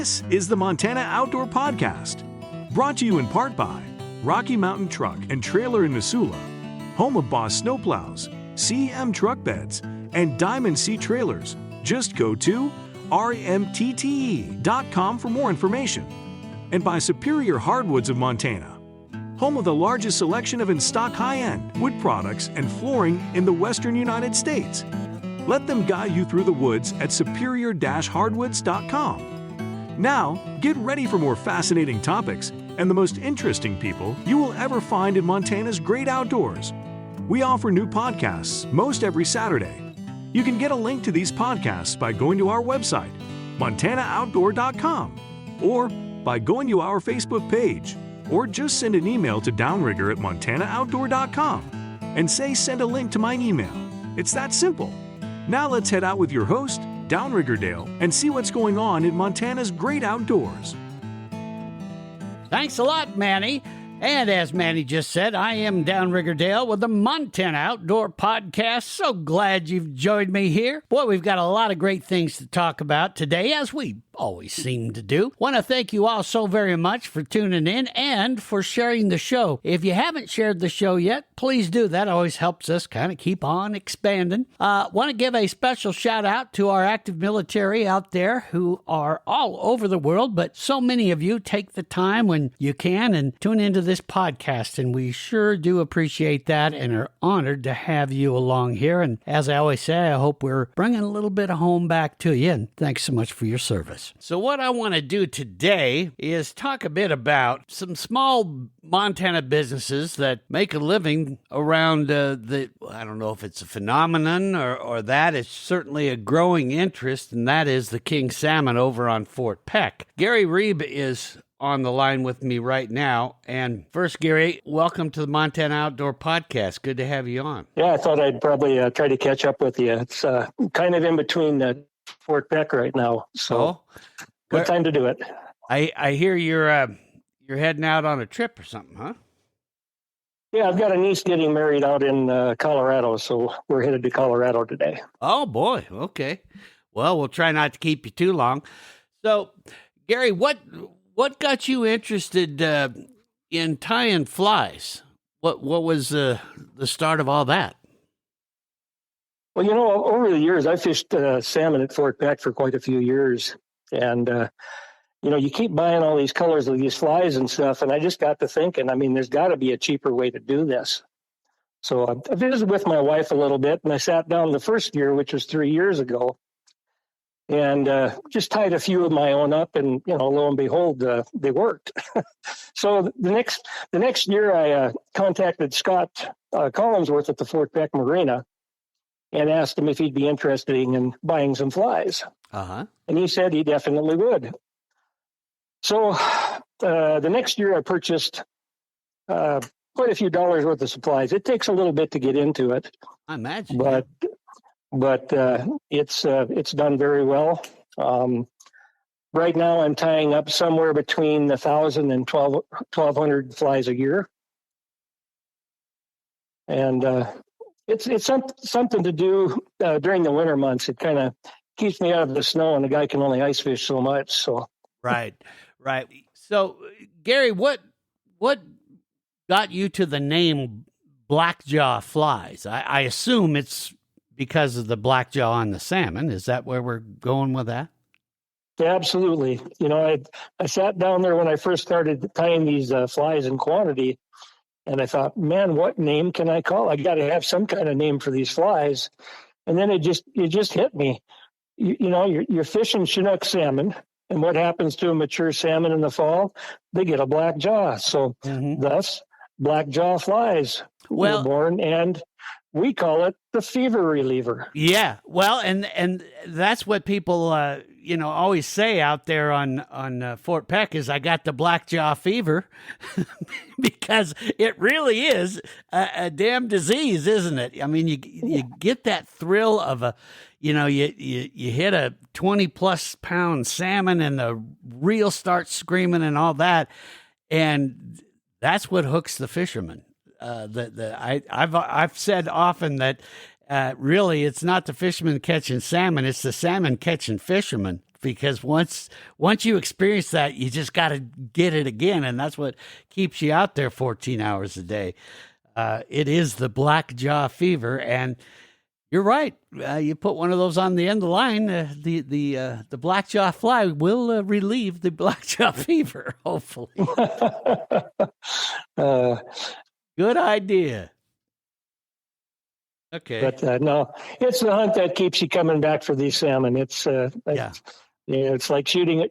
This is the Montana Outdoor Podcast, brought to you in part by Rocky Mountain Truck and Trailer in Missoula, home of Boss Snowplows, CM Truck Beds, and Diamond Sea Trailers. Just go to rmtte.com for more information. And by Superior Hardwoods of Montana, home of the largest selection of in-stock high-end wood products and flooring in the western United States. Let them guide you through the woods at superior-hardwoods.com. Now, get ready for more fascinating topics and the most interesting people you will ever find in Montana's great outdoors. We offer new podcasts most every Saturday. You can get a link to these podcasts by going to our website, montanooutdoor.com, or by going to our Facebook page, or just send an email to downrigger@montanooutdoor.com and say send a link to my email. It's that simple. Now let's head out with your host, Downrigger Dale, and see what's going on in Montana's great outdoors. Thanks a lot, Manny. And as Manny just said, I am Downrigger Dale with the Montana Outdoor Podcast. So glad you've joined me here. Boy, we've got a lot of great things to talk about today, as we always seem to do. Want to thank you all so very much for tuning in and for sharing the show. If you haven't shared the show yet, please do. That always helps us kind of keep on expanding. Want to give a special shout out to our active military out there who are all over the world, but so many of you take the time when you can and tune into this podcast, and we sure do appreciate that and are honored to have you along here. And as I always say, I hope we're bringing a little bit of home back to you, and thanks so much for your service. So what I want to do today is talk a bit about some small Montana businesses that make a living around I don't know if it's a phenomenon or that. It's certainly a growing interest, and that is the king salmon over on Fort Peck. Gary Reeb is on the line with me right now. And first, Gary, welcome to the Montana Outdoor Podcast. Good to have you on. Yeah, I thought I'd probably try to catch up with you. It's kind of in between Fort Peck right now, so good time to do it. I hear you're heading out on a trip or something, huh? Yeah, I've got a niece getting married out in Colorado, so we're headed to Colorado today. Oh, boy. Okay. Well, we'll try not to keep you too long. So, Gary, what got you interested in tying flies? What was the start of all that? Well, over the years, I fished salmon at Fort Peck for quite a few years. And, you keep buying all these colors of these flies and stuff. And I just got to thinking, there's got to be a cheaper way to do this. So I visited with my wife a little bit, and I sat down the first year, which was 3 years ago, and just tied a few of my own up. And, lo and behold, they worked. So the next year, I contacted Scott Collinsworth at the Fort Peck Marina and asked him if he'd be interested in buying some flies. Uh-huh. And he said he definitely would. So the next year I purchased quite a few dollars worth of supplies. It takes a little bit to get into it. I imagine. But it's done very well. Right now I'm tying up somewhere between 1,000 and 1,200 flies a year. And it's something to do during the winter months. It kind of keeps me out of the snow, and the guy can only ice fish so much. So right. So, Gary, what got you to the name Blackjaw flies? I assume it's because of the blackjaw on the salmon. Is that where we're going with that? Yeah, absolutely. I sat down there when I first started tying these flies in quantity. And I thought, man, what name can I call? I got to have some kind of name for these flies. And then it just hit me. You're fishing Chinook salmon, and what happens to a mature salmon in the fall? They get a black jaw. So thus, black jaw flies were born, and we call it the fever reliever. Yeah, well, and that's what people always say out there on Fort Peck is I got the blackjaw fever, because it really is a damn disease, isn't it? You get that thrill of you hit a 20+ pound salmon and the reel starts screaming and all that, and that's what hooks the fisherman. I've said often that really it's not the fisherman catching salmon, it's the salmon catching fishermen because once you experience that, you just got to get it again, and that's what keeps you out there 14 hours a day. It is the black jaw fever, and you're right. You put one of those on the end of the line, the black jaw fly will relieve the black jaw fever. Hopefully, good idea. Okay, but no, it's the hunt that keeps you coming back for these salmon. It's it's like shooting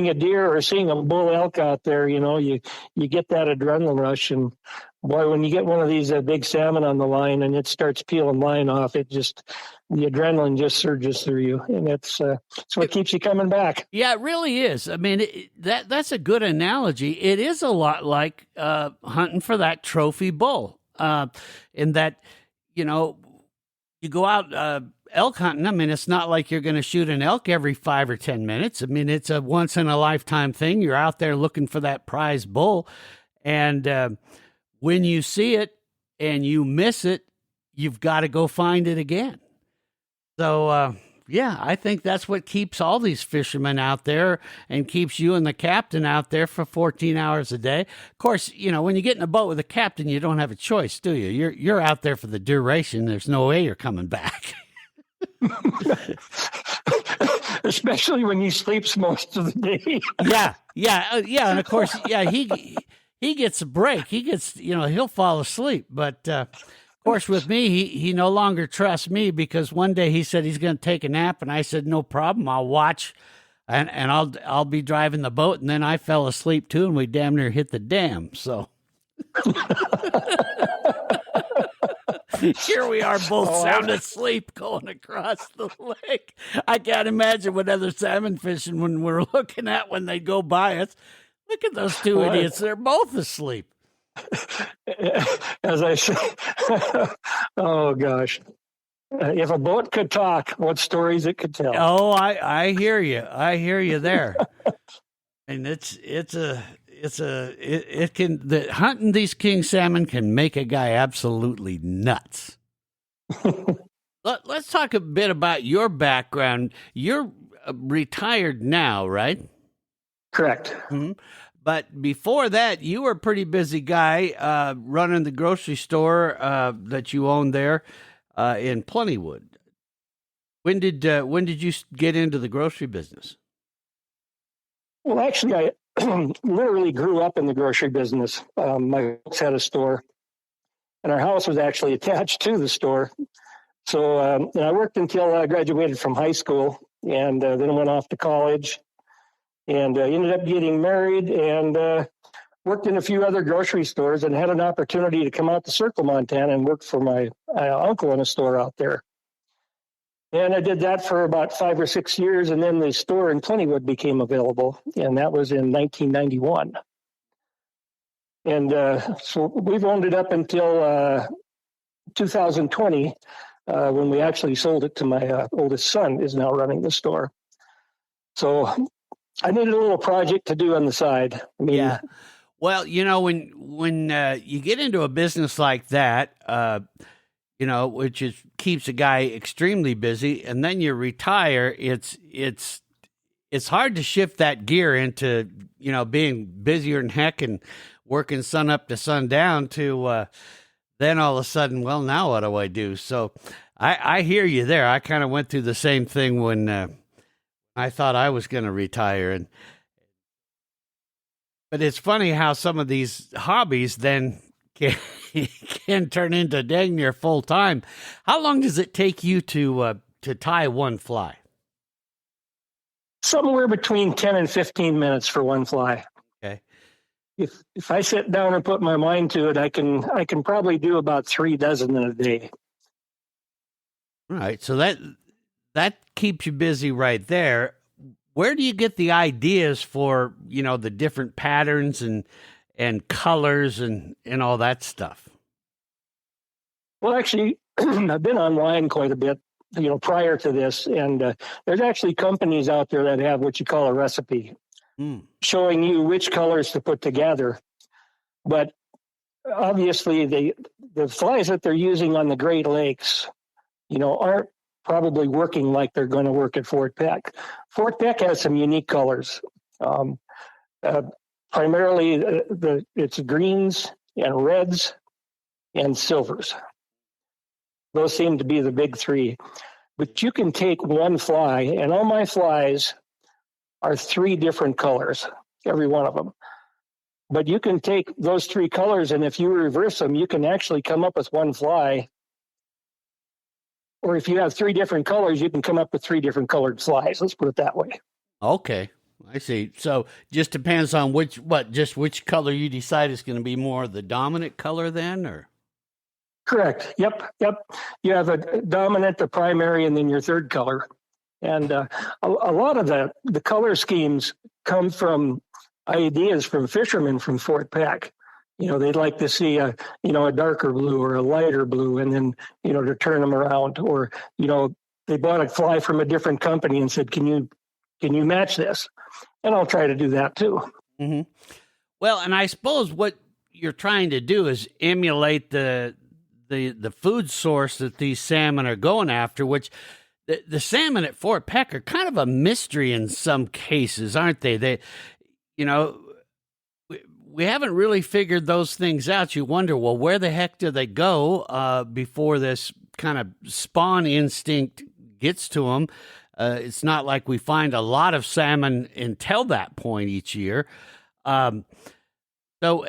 a deer or seeing a bull elk out there. You get that adrenaline rush, and boy, when you get one of these big salmon on the line and it starts peeling line off, the adrenaline just surges through you, and it's what keeps you coming back. Yeah, it really is. I mean, that's a good analogy. It is a lot like hunting for that trophy bull, in that, you go out elk hunting. I mean, it's not like you're going to shoot an elk every 5 or 10 minutes. I mean, it's a once in a lifetime thing. You're out there looking for that prize bull, and when you see it and you miss it, you've got to go find it again. So, yeah, I think that's what keeps all these fishermen out there and keeps you and the captain out there for 14 hours a day. Of course, when you get in a boat with a captain, you don't have a choice, do you? You're out there for the duration. There's no way you're coming back. Especially when he sleeps most of the day. Yeah. And of course, he gets a break. He gets, he'll fall asleep. But of course, with me, he no longer trusts me, because one day he said he's going to take a nap, and I said no problem. I'll watch, and I'll be driving the boat, and then I fell asleep too, and we damn near hit the dam. So. Here we are, both sound asleep, going across the lake. I can't imagine what other salmon fishing when we're looking at when they go by us. Look at those two idiots. They're both asleep. As I say, oh, gosh. If a boat could talk, what stories it could tell. Oh, I hear you. I hear you there. And hunting these king salmon can make a guy absolutely nuts. Let's talk a bit about your background. You're retired now, right? Correct. Mm-hmm. But before that, you were a pretty busy guy running the grocery store that you owned there in Plentywood. When did you get into the grocery business? Well, actually, I literally grew up in the grocery business. My folks had a store, and our house was actually attached to the store. So I worked until I graduated from high school, and then I went off to college, and ended up getting married, and worked in a few other grocery stores, and had an opportunity to come out to Circle, Montana, and work for my uncle in a store out there. And I did that for about 5 or 6 years, and then the store in Plentywood became available, and that was in 1991. And so we've owned it up until 2020, when we actually sold it to my oldest son, is now running the store. So I needed a little project to do on the side. I mean, yeah. Well, when you get into a business like that, which keeps a guy extremely busy, and then you retire, it's hard to shift that gear into, being busier than heck and working sun up to sun down to then all of a sudden, well, now what do I do? So I hear you there. I kind of went through the same thing when I thought I was going to retire. But it's funny how some of these hobbies then can turn into dang near full time. How long does it take you to tie one fly? Somewhere between 10 and 15 minutes for one fly. Okay. If I sit down and put my mind to it, I can probably do about 3 dozen in a day. All right. So that keeps you busy right there. Where do you get the ideas for, the different patterns and colors and all that stuff? Well, actually, I've been online quite a bit, prior to this, and there's actually companies out there that have what you call a recipe, showing you which colors to put together. But obviously, the flies that they're using on the Great Lakes, aren't probably working like they're going to work at Fort Peck. Fort Peck has some unique colors. Primarily, it's greens and reds and silvers. Those seem to be the big three. But you can take one fly, and all my flies are 3 different colors, every one of them. But you can take those 3 colors, and if you reverse them, you can actually come up with one fly. Or if you have 3 different colors, you can come up with 3 different colored flies. Let's put it that way. Okay, I see. So just depends on which color you decide is going to be more the dominant color then, or? Correct. Yep. You have a dominant, a primary, and then your third color. And a lot of the color schemes come from ideas from fishermen from Fort Peck. They'd like to see a darker blue or a lighter blue, and then, to turn them around. Or, they bought a fly from a different company and said, can you match this? And I'll try to do that too. Mm-hmm. Well, and I suppose what you're trying to do is emulate the food source that these salmon are going after, which the salmon at Fort Peck are kind of a mystery in some cases, aren't they? They, we haven't really figured those things out. You wonder, well, where the heck do they go before this kind of spawn instinct gets to them? It's not like we find a lot of salmon until that point each year. So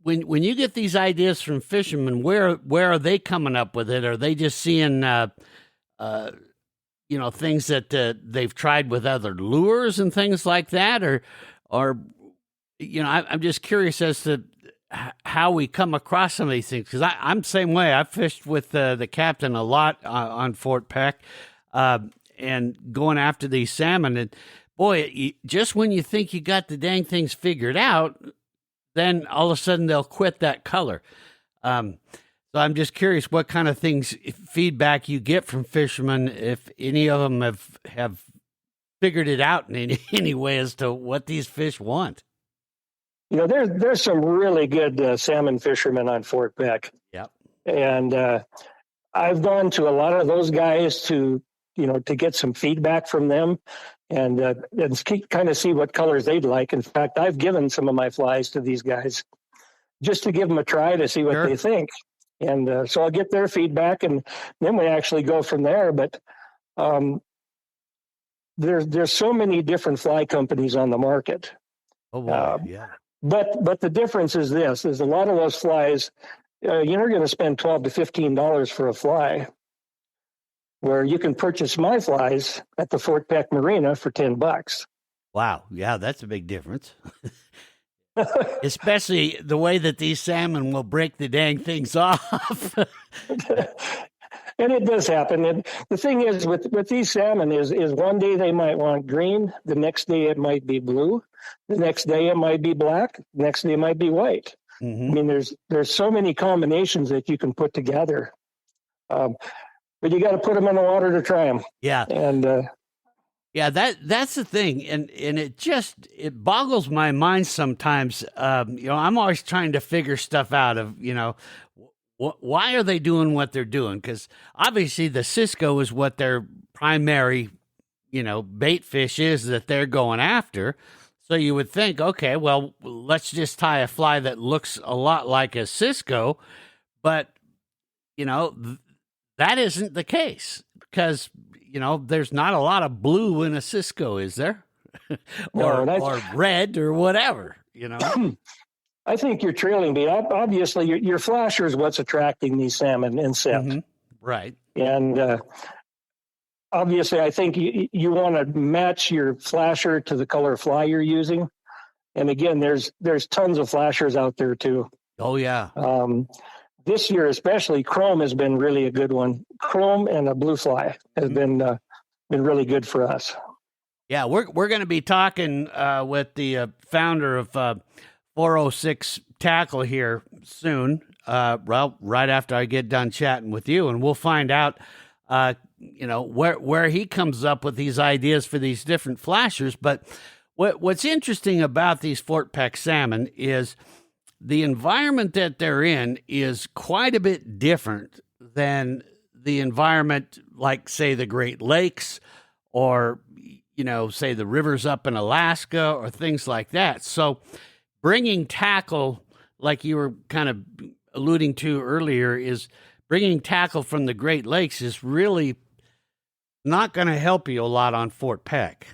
when you get these ideas from fishermen, where are they coming up with it? Are they just seeing things that they've tried with other lures and things like that, or I'm just curious as to how we come across some of these things, because I'm the same way. I've fished with the captain a lot on Fort Peck, and going after these salmon, and boy, just when you think you got the dang things figured out, then all of a sudden they'll quit that color. So I'm just curious what kind of feedback you get from fishermen, if any of them have figured it out in any way as to what these fish want. There's some really good salmon fishermen on Fort Peck. Yep. And I've gone to a lot of those guys to get some feedback from them and kind of see what colors they'd like. In fact, I've given some of my flies to these guys just to give them a try to see what Sure. they think. And so I'll get their feedback, and then we actually go from there. But there's so many different fly companies on the market. Oh, wow. Yeah. But the difference is this: is a lot of those flies, you're going to spend $12 to $15 for a fly, where you can purchase my flies at the Fort Peck Marina for $10. Wow. Yeah, that's a big difference. Especially the way that these salmon will break the dang things off. And it does happen. And the thing is with these salmon is one day they might want green, the next day it might be blue, the next day it might be black, the next day it might be white. Mm-hmm. I mean, there's so many combinations that you can put together. But you got to put them in the water to try them. Yeah. And yeah, that's the thing, and it boggles my mind sometimes. I'm always trying to figure stuff out of why are they doing what they're doing? Because obviously the Cisco is what their primary bait fish is that they're going after. So you would think, okay, well, let's just tie a fly that looks a lot like a Cisco, but that isn't the case, because there's not a lot of blue in a Cisco, is there? or red or whatever, I think you're trailing me. Obviously, your flasher is what's attracting these salmon in scent. Mm-hmm. Right. And obviously, I think you want to match your flasher to the color fly you're using. And again, there's tons of flashers out there too. Oh, yeah. This year, especially, chrome has been really a good one. Chrome and a blue fly has been really good for us. Yeah, we're going to be talking with the founder of 406 Tackle here soon. Right after I get done chatting with you, and we'll find out, where he comes up with these ideas for these different flashers. But what's interesting about these Fort Peck salmon is the environment that they're in is quite a bit different than the environment, like, say, the Great Lakes or, say the rivers up in Alaska or things like that. So bringing tackle, like you were kind of alluding to earlier, is bringing tackle from the Great Lakes is really not going to help you a lot on Fort Peck.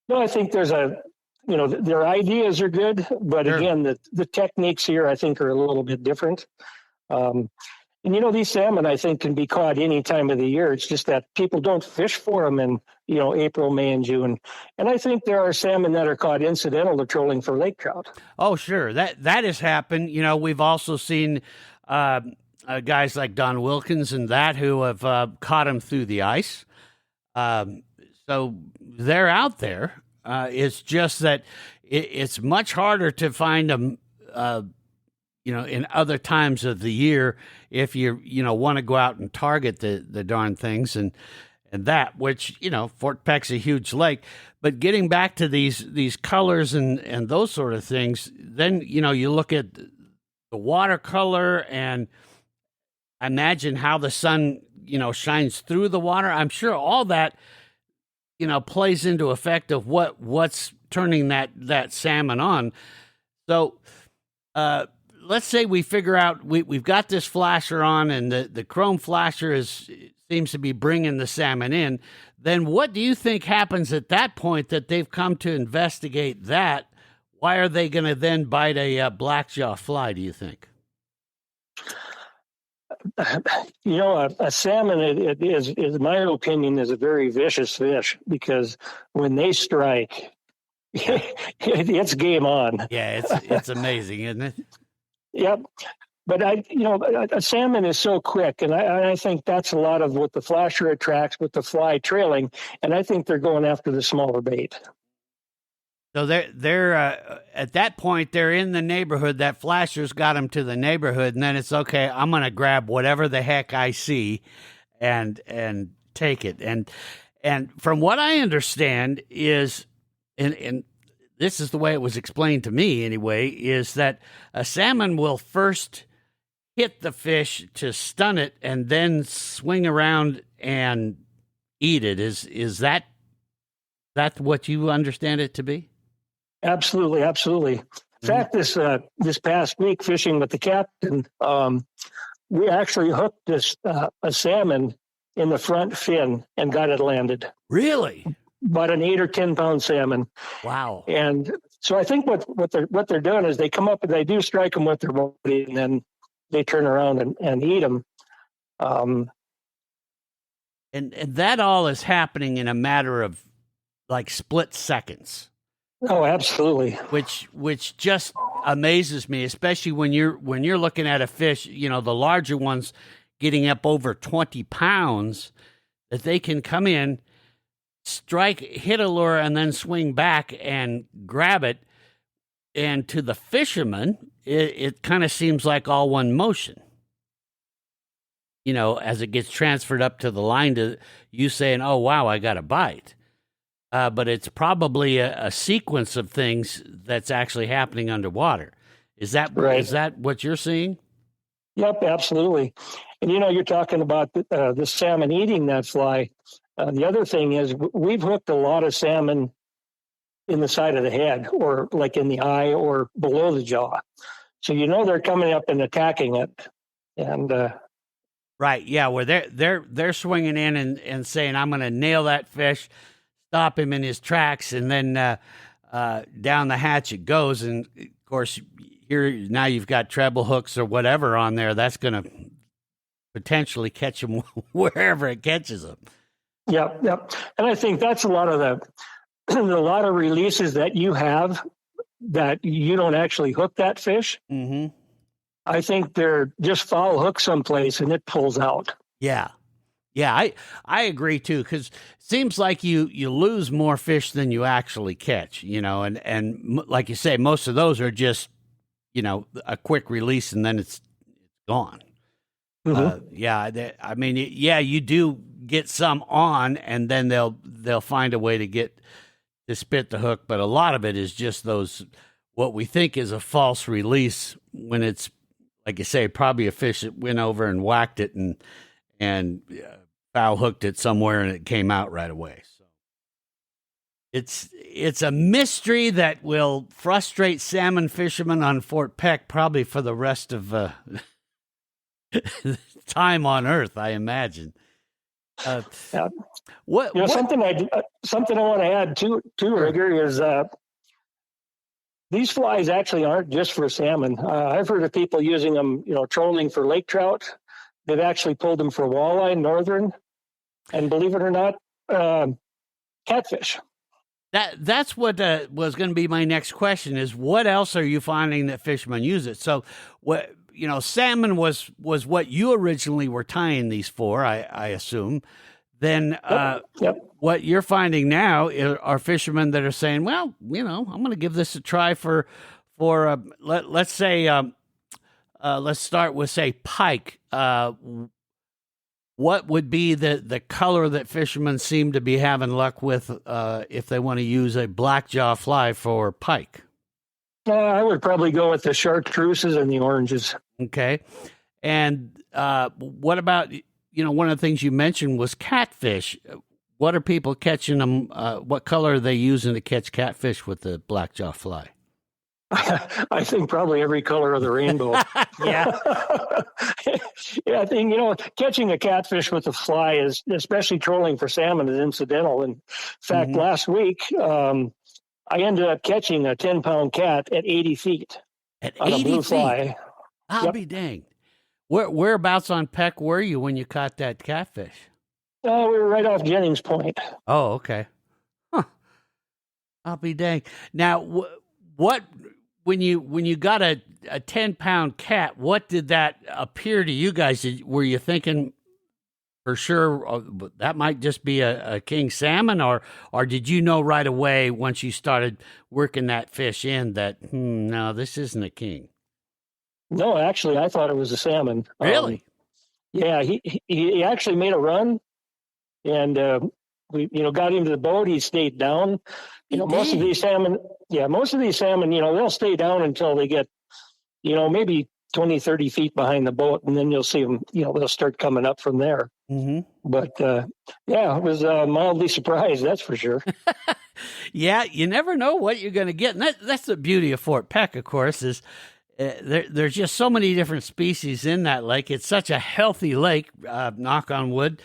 No, I think their ideas are good, but Sure. again, the techniques here, I think, are a little bit different. And these salmon, I think, can be caught any time of the year. It's just that people don't fish for them in, April, May, and June. And I think there are salmon that are caught incidental to trolling for lake trout. Oh, sure. That has happened. We've also seen guys like Don Wilkins and that who have caught them through the ice. So they're out there. It's just that it's much harder to find them, in other times of the year if you want to go out and target the darn things and that, which, Fort Peck's a huge lake. But getting back to these colors and those sort of things, then, you look at the watercolor and imagine how the sun, shines through the water. I'm sure all that, plays into effect of what's turning that salmon on. So, let's say we figure out we've got this flasher on, and the chrome flasher seems to be bringing the salmon in. Then what do you think happens at that point that they've come to investigate that? Why are they going to then bite a blackjaw fly, do you think? A salmon, it is, in my opinion, is a very vicious fish, because when they strike, it's game on. Yeah, it's amazing, isn't it? Yep. But a salmon is so quick, and I think that's a lot of what the flasher attracts with the fly trailing, and I think they're going after the smaller bait. So they're at that point they're in the neighborhood. That flasher's got them to the neighborhood, and then it's okay. I'm going to grab whatever the heck I see, and take it. And from what I understand is, and this is the way it was explained to me anyway, is that a salmon will first hit the fish to stun it and then swing around and eat it. Is that what you understand it to be? Absolutely, absolutely. In fact, this past week, fishing with the captain, we actually hooked a salmon in the front fin and got it landed. Really? About an 8 or 10 pound salmon. Wow. And so I think what they're doing is they come up and they do strike them with their body, and then they turn around and eat them. And that all is happening in a matter of like split seconds. Oh, absolutely. Which just amazes me, especially when you're looking at a fish, the larger ones getting up over 20 pounds, that they can come in, strike, hit a lure, and then swing back and grab it. And to the fisherman, it kind of seems like all one motion. As it gets transferred up to the line to you saying, oh, wow, I got a bite. But it's probably a sequence of things that's actually happening underwater. Is that right? Is that what you're seeing? Yep, absolutely. And you're talking about the salmon eating that fly. The other thing is we've hooked a lot of salmon in the side of the head, or like in the eye or below the jaw. So they're coming up and attacking it. And right, yeah, where they're swinging in and saying, I'm going to nail that fish, stop him in his tracks, and then down the hatch it goes. And of course, here now you've got treble hooks or whatever on there. That's going to potentially catch him wherever it catches him. Yep. And I think that's a lot of a lot of releases that you have that you don't actually hook that fish. Mm-hmm. I think they're just foul hook someplace and it pulls out. Yeah, I agree too, because it seems like you lose more fish than you actually catch, and like you say, most of those are just, a quick release and then it's gone. Mm-hmm. You do get some on, and then they'll find a way to spit the hook, but a lot of it is just those, what we think is a false release, when it's, like you say, probably a fish that went over and whacked it and and foul hooked it somewhere and it came out right away. So it's a mystery that will frustrate salmon fishermen on Fort Peck probably for the rest of time on Earth, I imagine. Yeah. What something I want to add to Rigger is these flies actually aren't just for salmon. I've heard of people using them, trolling for lake trout. They've actually pulled them for walleye, northern, and believe it or not, catfish. That's what was going to be my next question: is what else are you finding that fishermen use it? So, what salmon was what you originally were tying these for, I assume. Then, Yep. What you're finding now are fishermen that are saying, "Well, I'm going to give this a try for let's say let's start with say pike." What would be the color that fishermen seem to be having luck with if they want to use a blackjaw fly for pike? I would probably go with the chartreuses and the oranges. Okay. And what about, one of the things you mentioned was catfish. What are people catching them? What color are they using to catch catfish with the blackjaw fly? I think probably every color of the rainbow. Yeah. Yeah, I think, catching a catfish with a fly is, especially trolling for salmon, is incidental. In fact, last week, I ended up catching a 10-pound cat at 80 feet. At on 80 a blue feet? fly. I'll be dang. Whereabouts on Peck were you when you caught that catfish? We were right off Jennings Point. Oh, okay. Huh. I'll be dang. Now, what when you got a 10-pound cat, what did that appear to you guys? Were you thinking for sure that might just be a king salmon, or did you know right away once you started working that fish in that no, this isn't a king? No, actually, I thought it was a salmon. Really? Yeah, he actually made a run, and we got him to the boat. He stayed down. Most of these salmon, they'll stay down until they get, maybe 20, 30 feet behind the boat, and then you'll see them. They'll start coming up from there. Mm-hmm. But I was mildly surprised. That's for sure. Yeah, you never know what you're going to get, and that's the beauty of Fort Peck, of course, is. There's just so many different species in that lake. It's such a healthy lake, knock on wood,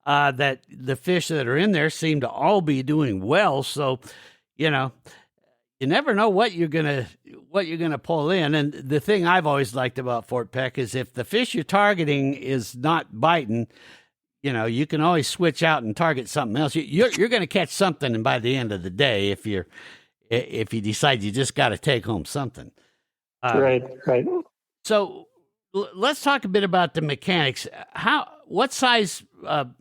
that the fish that are in there seem to all be doing well. So, you never know what you're gonna pull in. And the thing I've always liked about Fort Peck is if the fish you're targeting is not biting, you can always switch out and target something else. You're going to catch something, and by the end of the day, if you decide you just got to take home something. Right. So let's talk a bit about the mechanics. What size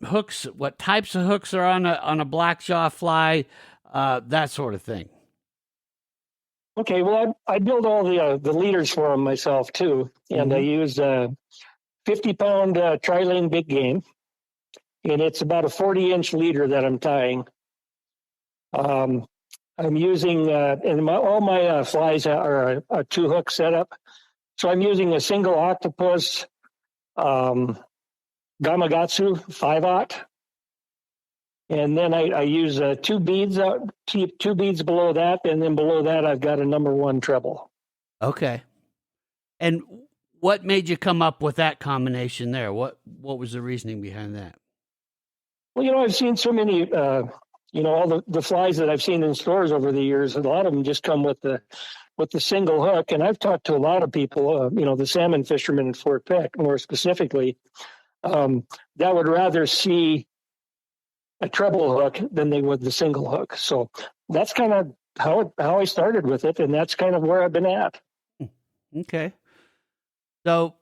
hooks, what types of hooks are on a blackjaw fly, that sort of thing. Okay, well, I build all the leaders for them myself too, and I use 50-pound tri-lane big game, and it's about a 40-inch leader that I'm tying. I'm using, and all my flies are a 2-hook setup. So I'm using a single octopus Gamakatsu 5-aught. And then I use 2 beads, 2 beads below that. And then below that, I've got a number 1 treble. Okay. And what made you come up with that combination there? What was the reasoning behind that? Well, I've seen so many all the flies that I've seen in stores over the years, a lot of them just come with the single hook. And I've talked to a lot of people, the salmon fishermen in Fort Peck, more specifically, that would rather see a treble hook than they would the single hook. So that's kind of how I started with it, and that's kind of where I've been at. Okay. So,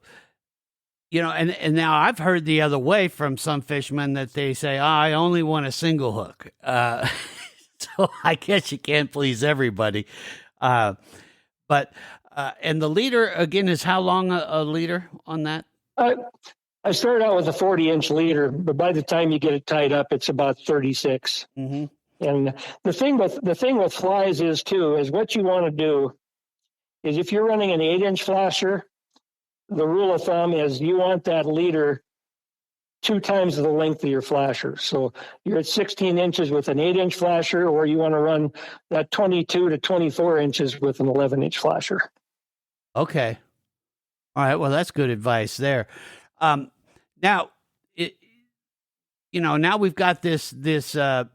and now I've heard the other way from some fishermen that they say, I only want a single hook. So I guess you can't please everybody. And the leader, again, is how long a leader on that? I started out with a 40-inch leader, but by the time you get it tied up, it's about 36. Mm-hmm. And the thing with flies is what you want to do is if you're running an 8-inch flasher, the rule of thumb is you want that leader 2 times the length of your flasher. So you're at 16 inches with an 8-inch flasher, or you want to run that 22 to 24 inches with an 11-inch flasher. Okay. All right. Well, that's good advice there. Now, now we've got this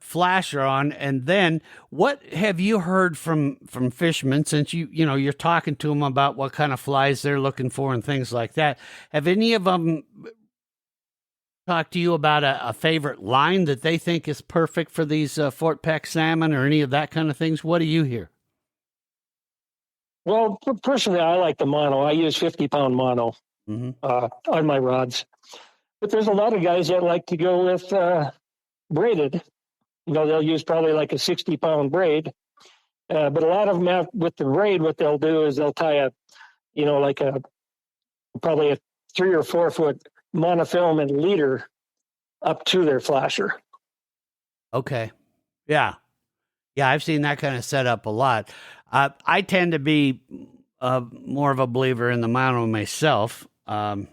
flasher on, and then what have you heard from fishermen, since you're talking to them about what kind of flies they're looking for and things like that? Have any of them talked to you about a favorite line that they think is perfect for these Fort Peck salmon, or any of that kind of things? What do you hear? Well, personally, I like the mono. I use 50-pound mono on my rods. But there's a lot of guys that like to go with braided. They'll use probably like a 60-pound braid. But a lot of them with the braid, what they'll do is they'll tie probably a 3 or 4 foot monofilament leader up to their flasher. Okay. Yeah. Yeah, I've seen that kind of setup a lot. I tend to be more of a believer in the mono myself. But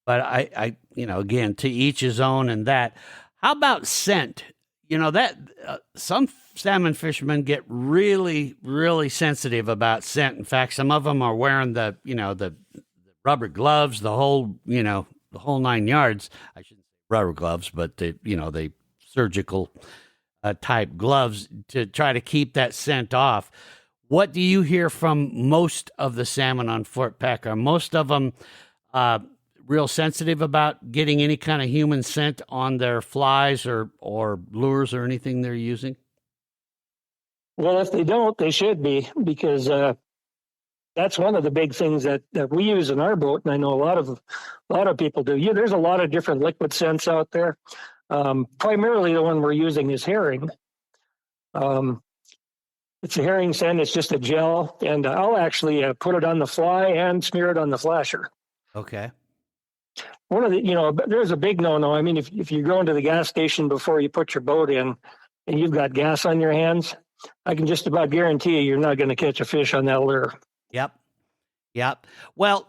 I again, to each his own and that. How about scent? That some salmon fishermen get really, really sensitive about scent. In fact, some of them are wearing the rubber gloves, the whole 9 yards. I shouldn't say rubber gloves, but the surgical type gloves to try to keep that scent off. What do you hear from most of the salmon on Fort Peck? Are most of them real sensitive about getting any kind of human scent on their flies or lures or anything they're using? Well, if they don't, they should be, because that's one of the big things that we use in our boat, and I know a lot of people do. There's a lot of different liquid scents out there. Primarily, the one we're using is herring. It's a herring scent. It's just a gel, and I'll actually put it on the fly and smear it on the flasher. Okay. One of the, there's a big no-no. I mean, if you're going to the gas station before you put your boat in and you've got gas on your hands, I can just about guarantee you're not going to catch a fish on that lure. Yep. Well,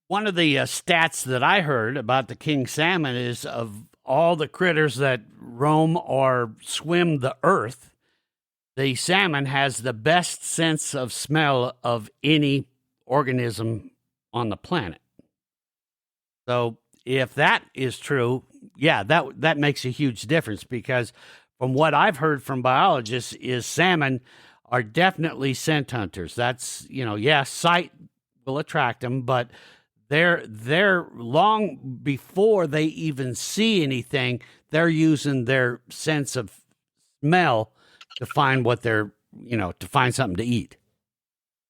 one of the stats that I heard about the king salmon is, of all the critters that roam or swim the earth, the salmon has the best sense of smell of any organism on the planet. So if that is true, yeah, that makes a huge difference, because from what I've heard from biologists is salmon are definitely scent hunters. That's, sight will attract them, but they're long before they even see anything, they're using their sense of smell to find what they're, to find something to eat.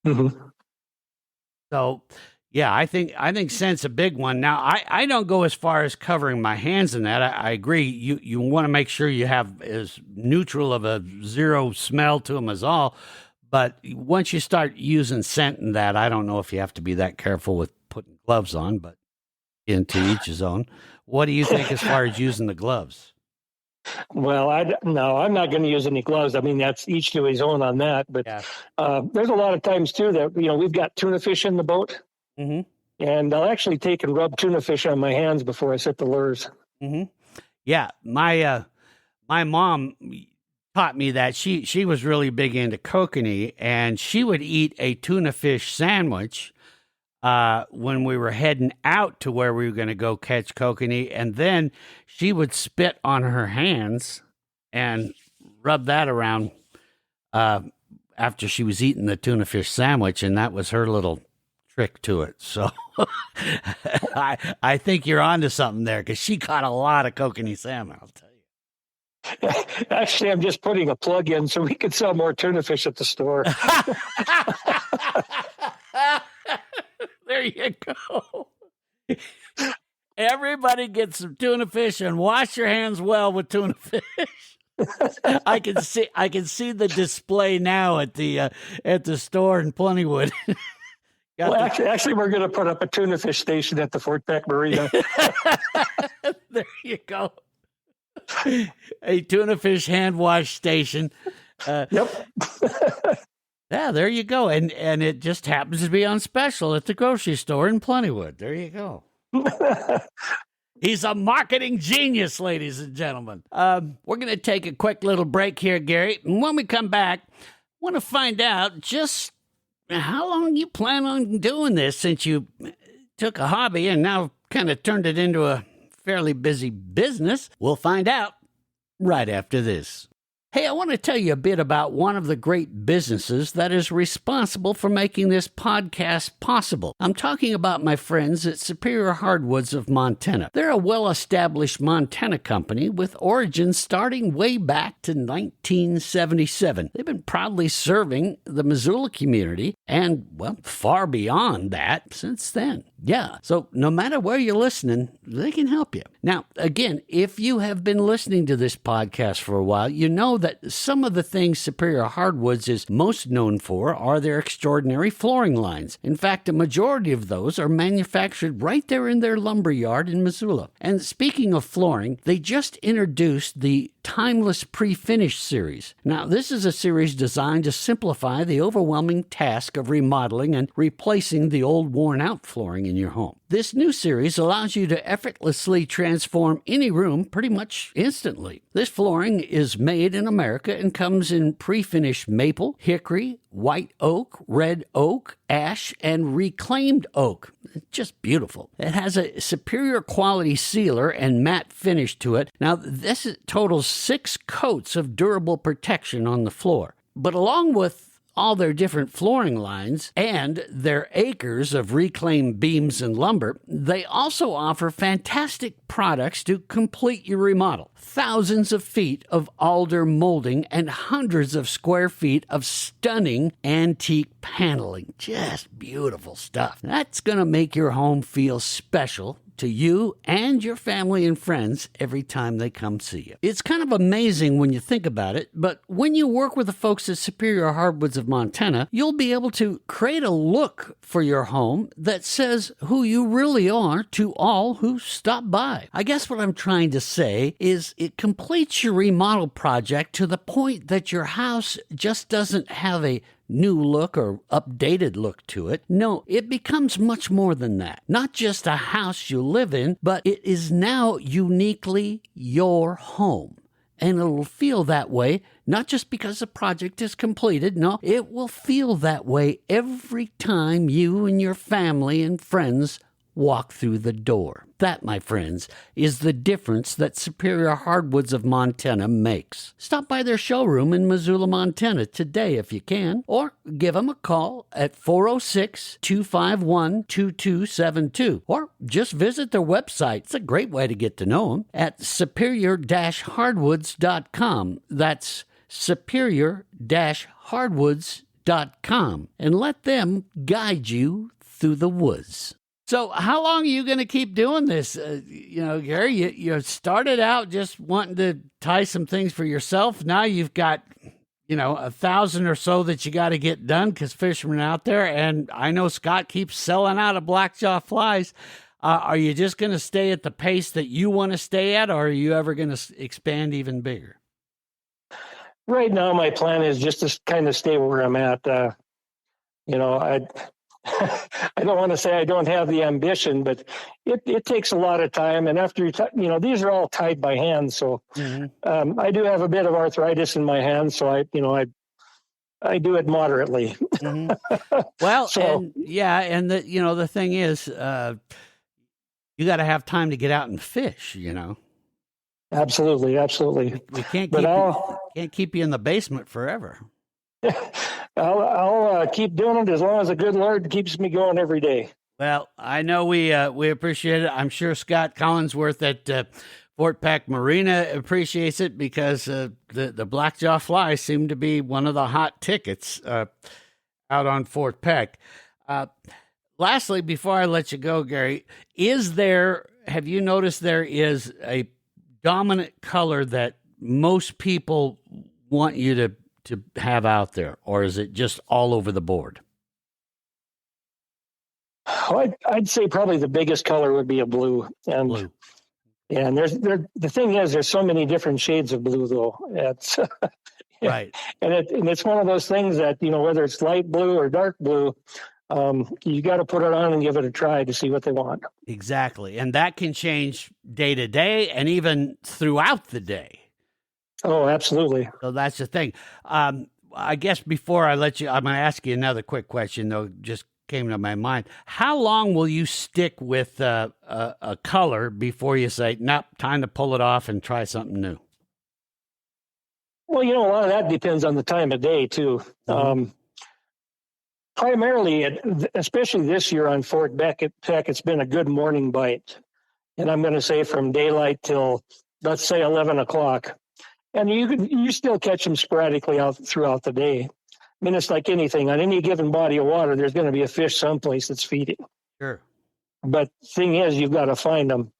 Mm-hmm. So, yeah, I think scent's a big one. Now, I don't go as far as covering my hands in that. I agree. You want to make sure you have as neutral of a zero smell to them as all. But once you start using scent in that, I don't know if you have to be that careful with putting gloves on, but into each his own. What do you think as far as using the gloves? Well, I'm not going to use any gloves. I mean, that's each to his own on that. But yeah. There's a lot of times, too, that, we've got tuna fish in the boat. Mm-hmm. And I'll actually take and rub tuna fish on my hands before I set the lures. Mm-hmm. Yeah, my mom taught me that. She was really big into kokanee, and she would eat a tuna fish sandwich when we were heading out to where we were going to go catch kokanee, and then she would spit on her hands and rub that around after she was eating the tuna fish sandwich, and that was her little trick to it. So I think you're onto something there, because she caught a lot of kokanee salmon, I'll tell you. Actually, I'm just putting a plug in so we can sell more tuna fish at the store. There you go. Everybody get some tuna fish and wash your hands well with tuna fish. I can see the display now at the store in Plentywood. Well, actually, we're going to put up a tuna fish station at the Fort Peck Marina. There you go. A tuna fish hand wash station. Yep. Yeah, there you go. And it just happens to be on special at the grocery store in Plentywood. There you go. He's a marketing genius, ladies and gentlemen. We're going to take a quick little break here, Gary. And when we come back, I want to find out just how long you plan on doing this, since you took a hobby and now kind of turned it into a fairly busy business. We'll find out right after this. Hey, I want to tell you a bit about one of the great businesses that is responsible for making this podcast possible. I'm talking about my friends at Superior Hardwoods of Montana. They're a well-established Montana company with origins starting way back to 1977. They've been proudly serving the Missoula community and, well, far beyond that since then. Yeah, so no matter where you're listening, they can help you. Now, again, if you have been listening to this podcast for a while, you know that some of the things Superior Hardwoods is most known for are their extraordinary flooring lines. In fact, a majority of those are manufactured right there in their lumber yard in Missoula. And speaking of flooring, they just introduced the Timeless Pre-Finish series. Now, this is a series designed to simplify the overwhelming task of remodeling and replacing the old worn-out flooring in your home. This new series allows you to effortlessly transform any room pretty much instantly. This flooring is made in America and comes in pre-finished maple, hickory, white oak, red oak, ash, and reclaimed oak. It's just beautiful. It has a superior quality sealer and matte finish to it. Now, this totals 6 coats of durable protection on the floor. But along with all their different flooring lines and their acres of reclaimed beams and lumber, they also offer fantastic products to complete your remodel. Thousands of feet of alder molding and hundreds of square feet of stunning antique paneling. Just beautiful stuff. That's going to make your home feel special to you and your family and friends every time they come see you. It's kind of amazing when you think about it, but when you work with the folks at Superior Hardwoods of Montana, you'll be able to create a look for your home that says who you really are to all who stop by. I guess what I'm trying to say is it completes your remodel project to the point that your house just doesn't have a new look or updated look to it. No, it becomes much more than that. Not just a house you live in, but it is now uniquely your home. And it'll feel that way, not just because the project is completed. No, it will feel that way every time you and your family and friends walk through the door. That, my friends, is the difference that Superior Hardwoods of Montana makes. Stop by their showroom in Missoula, Montana today if you can, or give them a call at 406-251-2272, or just visit their website. It's a great way to get to know them at superior-hardwoods.com. That's superior-hardwoods.com, and let them guide you through the woods. So how long are you going to keep doing this? Gary, you started out just wanting to tie some things for yourself. Now you've got, 1,000 or so that you got to get done because fishermen are out there. And I know Scott keeps selling out of blackjaw flies. Are you just going to stay at the pace that you want to stay at, or are you ever going to expand even bigger? Right now, my plan is just to kind of stay where I'm at. I don't want to say I don't have the ambition, but it takes a lot of time. And after these are all tied by hand, so I do have a bit of arthritis in my hands, so I do it moderately. Well, so, and the thing is, you got to have time to get out and fish. Absolutely. We can't keep you in the basement forever. I'll keep doing it as long as the good Lord keeps me going every day. Well, I know we appreciate it. I'm sure Scott Collinsworth at Fort Peck Marina appreciates it because the blackjaw fly seemed to be one of the hot tickets out on Fort Peck. Lastly, before I let you go, Gary, have you noticed there is a dominant color that most people want you to have out there, or is it just all over the board? I'd say probably the biggest color would be a blue. And blue. Yeah, and the thing is, there's so many different shades of blue, though. It's right, and it's one of those things that whether it's light blue or dark blue, You got to put it on and give it a try to see what they want. Exactly. And that can change day to day and even throughout the day. Oh, absolutely. So that's the thing. I guess before I let you, I'm going to ask you another quick question, though, just came to my mind. How long will you stick with a color before you say, nope, time to pull it off and try something new? Well, a lot of that depends on the time of day, too. Primarily, especially this year on Fort Peck, it's been a good morning bite. And I'm going to say from daylight till, let's say, 11 o'clock. And you still catch them sporadically out throughout the day. I mean, it's like anything. On any given body of water, there's going to be a fish someplace that's feeding. Sure. But the thing is, you've got to find them.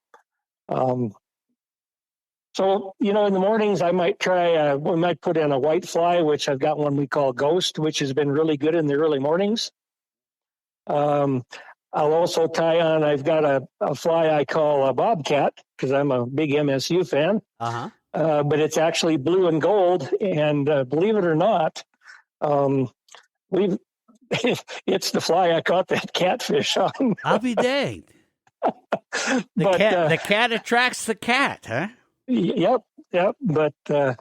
So, in the mornings, I might try, we might put in a white fly, which I've got one we call Ghost, which has been really good in the early mornings. I'll also tie on, I've got a fly I call a Bobcat, because I'm a big MSU fan. Uh-huh. But it's actually blue and gold. And believe it or not, it's the fly I caught that catfish on. I'll be danged. The cat attracts the cat, huh? Yep. But so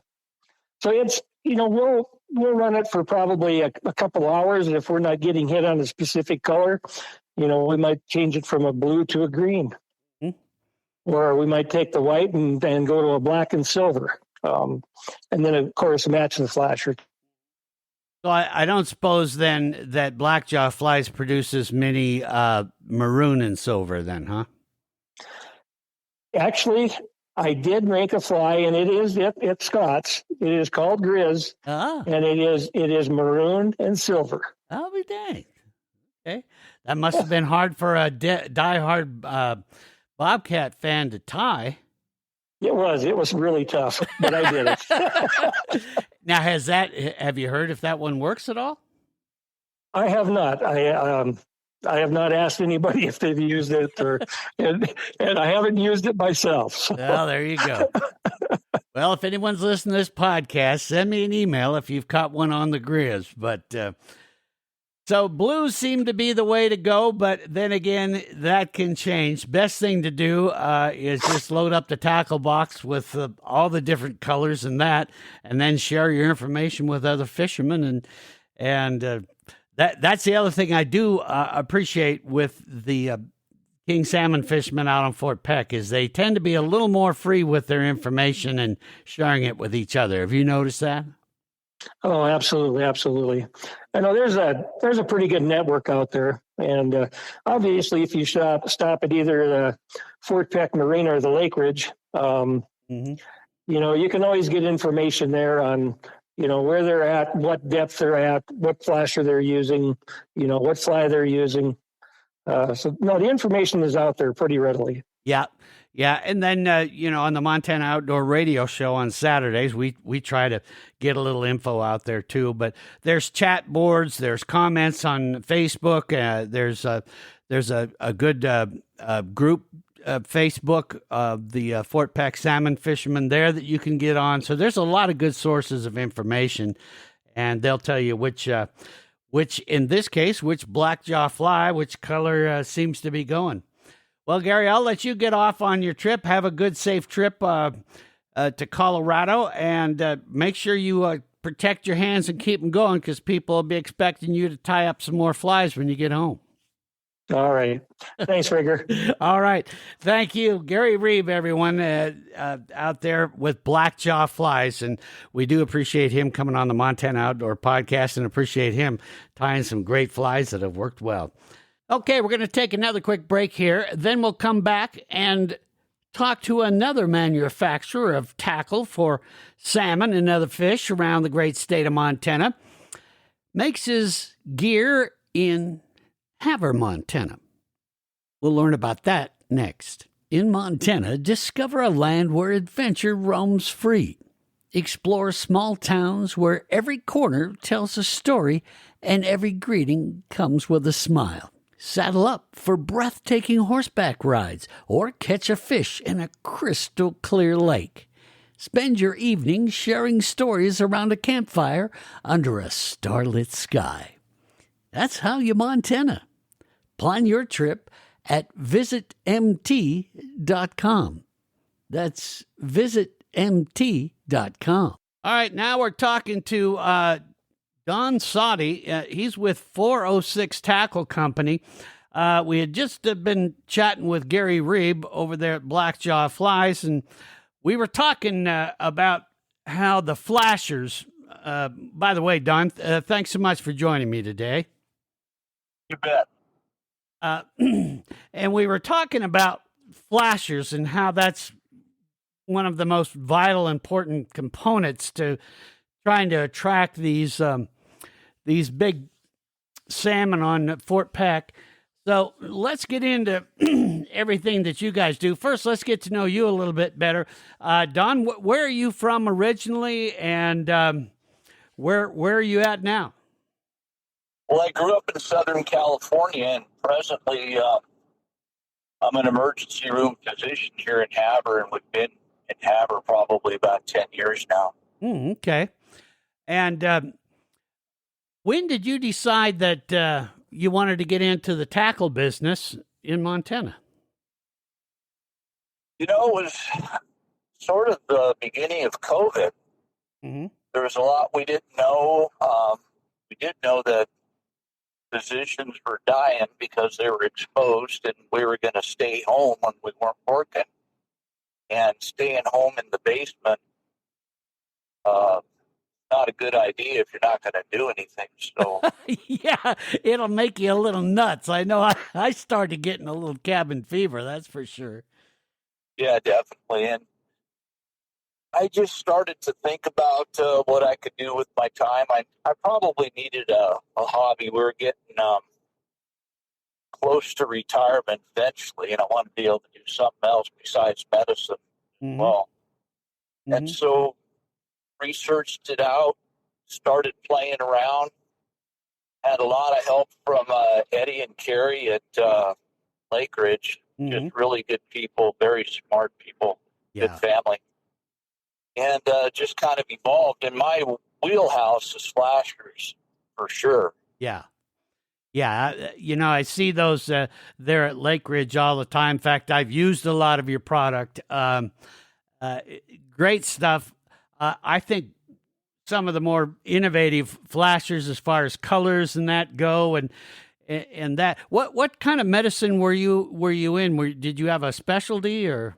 it's, we'll run it for probably a couple hours. And if we're not getting hit on a specific color, we might change it from a blue to a green. Or we might take the white and go to a black and silver. And then, of course, match the flasher. So I don't suppose then that blackjaw flies produces many maroon and silver then, huh? Actually, I did make a fly, and it's Scott's. It is called Grizz, and it is maroon and silver. I'll be dang. Okay, that must have been hard for a diehard Bobcat fan to tie. It was really tough, but I did it. Now, have you heard if that one works at all? I have not. I have not asked anybody if they've used it, and I haven't used it myself. So. Well, there you go. Well, if anyone's listening to this podcast, send me an email if you've caught one on the Grizz. But so blues seem to be the way to go, but then again, that can change. Best thing to do is just load up the tackle box with all the different colors and then share your information with other fishermen. And that's the other thing I do appreciate with the king salmon fishermen out on Fort Peck is they tend to be a little more free with their information and sharing it with each other. Have you noticed that? Oh, absolutely, absolutely. I know there's a pretty good network out there, and obviously, if you stop at either the Fort Peck Marina or the Lake Ridge, you can always get information there on where they're at, what depth they're at, what flasher they're using, what fly they're using. So the information is out there pretty readily. Yeah. Yeah, and then, on the Montana Outdoor Radio Show on Saturdays, we try to get a little info out there, too. But there's chat boards, there's comments on Facebook, there's a good group Facebook of the Fort Peck salmon fishermen there that you can get on. So there's a lot of good sources of information, and they'll tell you which in this case, which blackjaw fly, which color seems to be going. Well, Gary, I'll let you get off on your trip. Have a good, safe trip to Colorado, and make sure you protect your hands and keep them going because people will be expecting you to tie up some more flies when you get home. All right. Thanks, Rigger. All right. Thank you. Gary Reeve, everyone out there with blackjaw flies, and we do appreciate him coming on the Montana Outdoor Podcast and appreciate him tying some great flies that have worked well. Okay, we're going to take another quick break here. Then we'll come back and talk to another manufacturer of tackle for salmon and other fish around the great state of Montana. Makes his gear in Havre, Montana. We'll learn about that next. In Montana, discover a land where adventure roams free. Explore small towns where every corner tells a story and every greeting comes with a smile. Saddle up for breathtaking horseback rides or catch a fish in a crystal clear lake. Spend your evening sharing stories around a campfire under a starlit sky. That's how you Montana. Plan your trip at visitmt.com. That's visitmt.com. All right, now we're talking to Don Soddy. He's with 406 Tackle Company. We had just been chatting with Gary Reeb over there at Blackjaw Flies, and we were talking about how the flashers, by the way, Don, thanks so much for joining me today. You bet. And we were talking about flashers and how that's one of the most vital, important components to trying to attract these big salmon on Fort Peck. So let's get into everything that you guys do. First, let's get to know you a little bit better. Don, where are you from originally, and where are you at now? Well, I grew up in Southern California, and presently I'm an emergency room physician here in Havre, and we've been in Havre probably about 10 years now. Okay. And when did you decide that you wanted to get into the tackle business in Montana? You know, it was sort of the beginning of COVID. Mm-hmm. There was a lot we didn't know. We did know that physicians were dying because they were exposed, and we were going to stay home when we weren't working. And staying home in the basement, not a good idea if you're not going to do anything. So yeah, it'll make you a little nuts. I know I started getting a little cabin fever, that's for sure. Yeah, definitely. And I just started to think about what I could do with my time. I probably needed a hobby. We were getting close to retirement eventually, and I wanted to be able to do something else besides medicine. Mm-hmm. Well, Mm-hmm. and so researched it out, started playing around, had a lot of help from Eddie and Carrie at Lake Ridge. Mm-hmm. Just really good people, very smart people, good family. And just kind of evolved. And my wheelhouse is flashers, for sure. Yeah. Yeah, I see those there at Lake Ridge all the time. In fact, I've used a lot of your product. Great stuff. I think some of the more innovative flashers as far as colors and that go, and that. What kind of medicine were you in? Did you have a specialty or?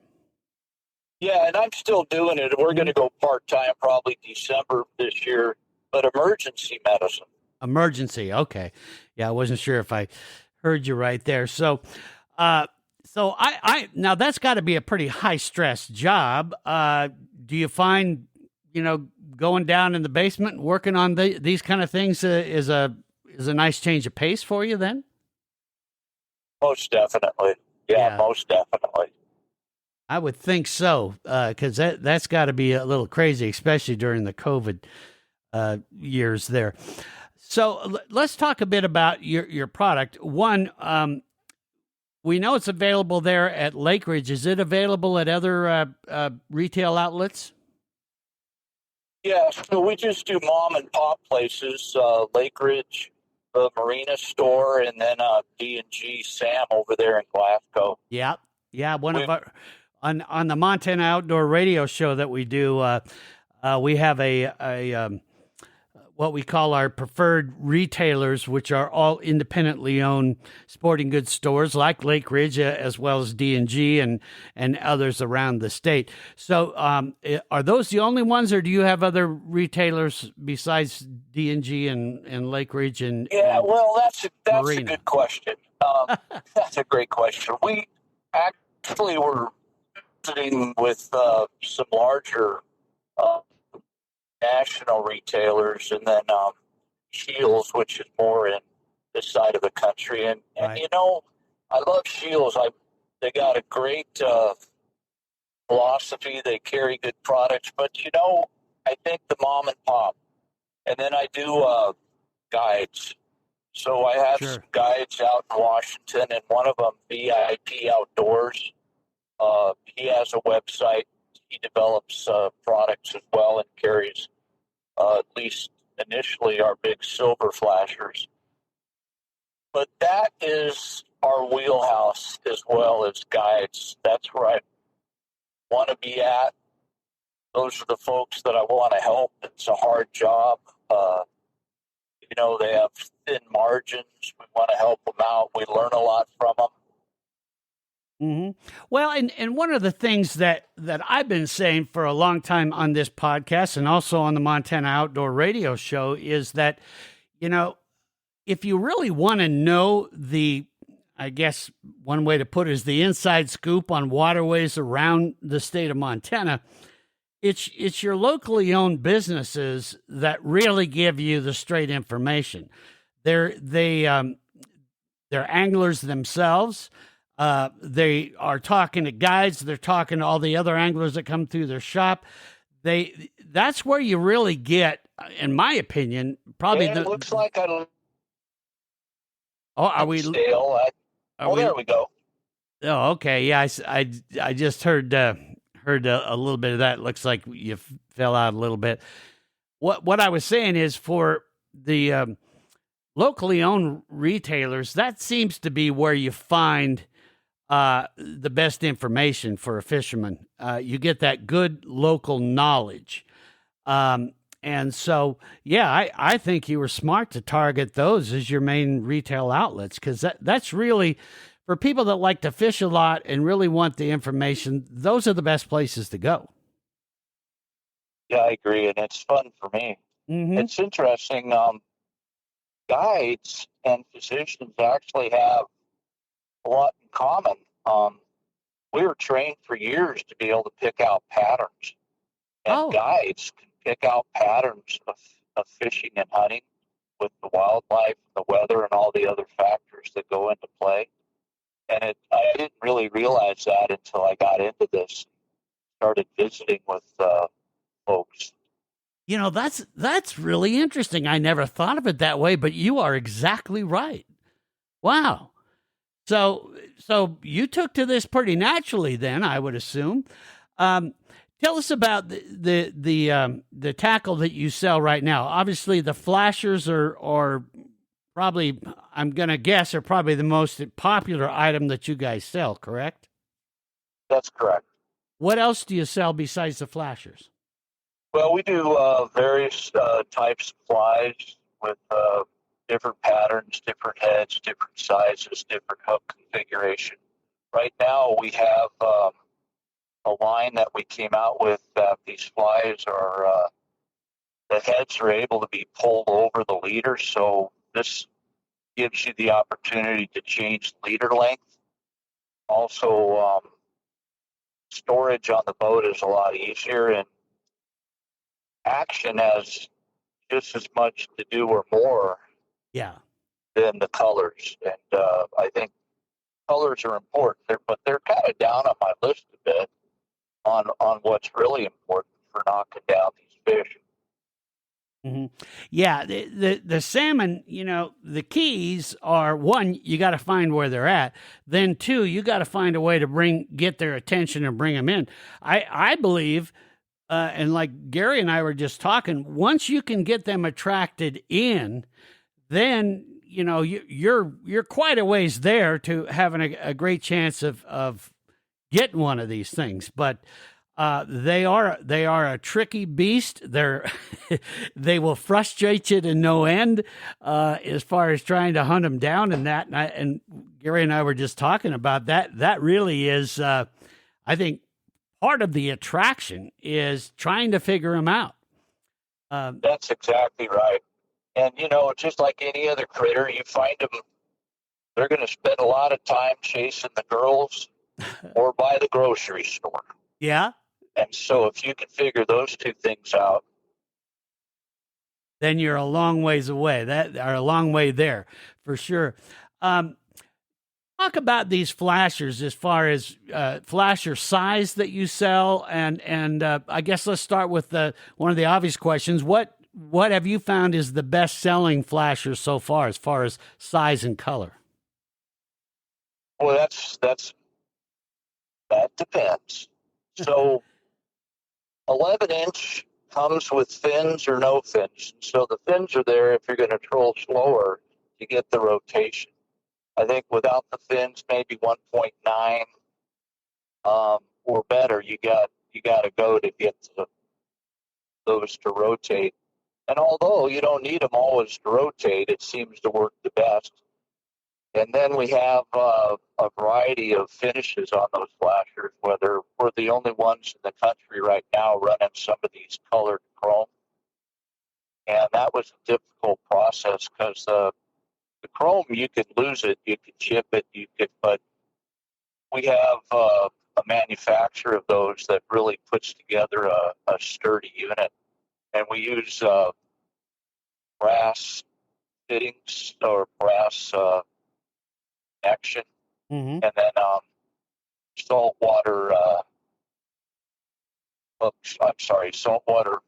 Yeah, and I'm still doing it. We're going to go part-time probably December this year, but emergency medicine. Emergency, okay. Yeah, I wasn't sure if I heard you right there. So I now that's got to be a pretty high-stress job. Do you find, going down in the basement and working on these kind of things is a nice change of pace for you then? Most definitely. Yeah. Most definitely. I would think so, because that's got to be a little crazy, especially during the COVID years there. So let's talk a bit about your product. One, we know it's available there at Lake Ridge. Is it available at other retail outlets? Yeah, so we just do mom and pop places, Lake Ridge, the Marina store, and then D&G Sam over there in Glasgow. Yeah. One of our on the Montana Outdoor Radio Show that we do, we have a what we call our preferred retailers, which are all independently owned sporting goods stores like Lake Ridge, as well as D&G and others around the state. So are those the only ones, or do you have other retailers besides D&G and Lake Ridge? Well, that's Marina? A good question. That's a great question. We actually were sitting with some larger national retailers, and then Shields, which is more in this side of the country. And Right. I love Shields. They got a great philosophy. They carry good products. But, I think the mom and pop. And then I do guides. So I have some guides out in Washington, and one of them, VIP Outdoors. He has a website. He develops products as well and carries, at least initially, our big silver flashers. But that is our wheelhouse as well as guides. That's where I want to be at. Those are the folks that I want to help. It's a hard job. They have thin margins. We want to help them out. We learn a lot from them. Mm-hmm. Well, and one of the things that I've been saying for a long time on this podcast and also on the Montana Outdoor Radio Show is that, if you really want to know I guess one way to put it is the inside scoop on waterways around the state of Montana, it's your locally owned businesses that really give you the straight information. They're anglers themselves. They are talking to guides. They're talking to all the other anglers that come through their shop. That's where you really get, in my opinion, probably. It looks like I. Oh, are we? Stale. There we go. Oh, okay. Yeah, I just heard a little bit of that. It looks like you fell out a little bit. What I was saying is for the locally owned retailers, that seems to be where you find the best information for a fisherman. You get that good local knowledge. And so, yeah, I think you were smart to target those as your main retail outlets, because that's really, for people that like to fish a lot and really want the information, those are the best places to go. Yeah, I agree, and it's fun for me. Mm-hmm. It's interesting. Guides and physicians actually have a lot in common. We were trained for years to be able to pick out patterns, and guides can pick out patterns of fishing and hunting with the wildlife, the weather, and all the other factors that go into play. And I didn't really realize that until I got into this, started visiting with folks. That's really interesting. I never thought of it that way, but you are exactly right. Wow. So you took to this pretty naturally then, I would assume. Tell us about the tackle that you sell right now. Obviously, the flashers are probably, I'm going to guess, are probably the most popular item that you guys sell, correct? That's correct. What else do you sell besides the flashers? Well, we do various types of flies with different patterns, different heads, different sizes, different hook configuration. Right now, we have a line that we came out with that these flies are, the heads are able to be pulled over the leader, so this gives you the opportunity to change leader length. Also, storage on the boat is a lot easier, and action has just as much to do or more than the colors. And I think colors are important, but they're kind of down on my list a bit on what's really important for knocking down these fish. Mm-hmm. Yeah, the salmon, the keys are, one, you got to find where they're at. Then two, you got to find a way to get their attention and bring them in. I believe, and like Gary and I were just talking, once you can get them attracted in, then you're quite a ways there to having a great chance of getting one of these things. But they are a tricky beast. They will frustrate you to no end as far as trying to hunt them down and that. And Gary and I were just talking about that. That really is, I think, part of the attraction is trying to figure them out. That's exactly right. And, just like any other critter, you find them, they're going to spend a lot of time chasing the girls or by the grocery store. Yeah. And so if you can figure those two things out, then you're a long ways away. A long way there for sure. Talk about these flashers as far as flasher size that you sell, and I guess let's start with one of the obvious questions. What have you found is the best selling flasher so far as size and color? Well, that depends. So 11-inch comes with fins or no fins. So the fins are there if you're going to troll slower to get the rotation. I think without the fins, maybe 1.9 or better. You got to go to get those to rotate. And although you don't need them always to rotate, it seems to work the best. And then we have a variety of finishes on those flashers, whether we're the only ones in the country right now running some of these colored chrome. And that was a difficult process because the chrome, you could lose it, you could chip it, but we have a manufacturer of those that really puts together a sturdy unit. And we use brass fittings or brass connection, and then saltwater saltwater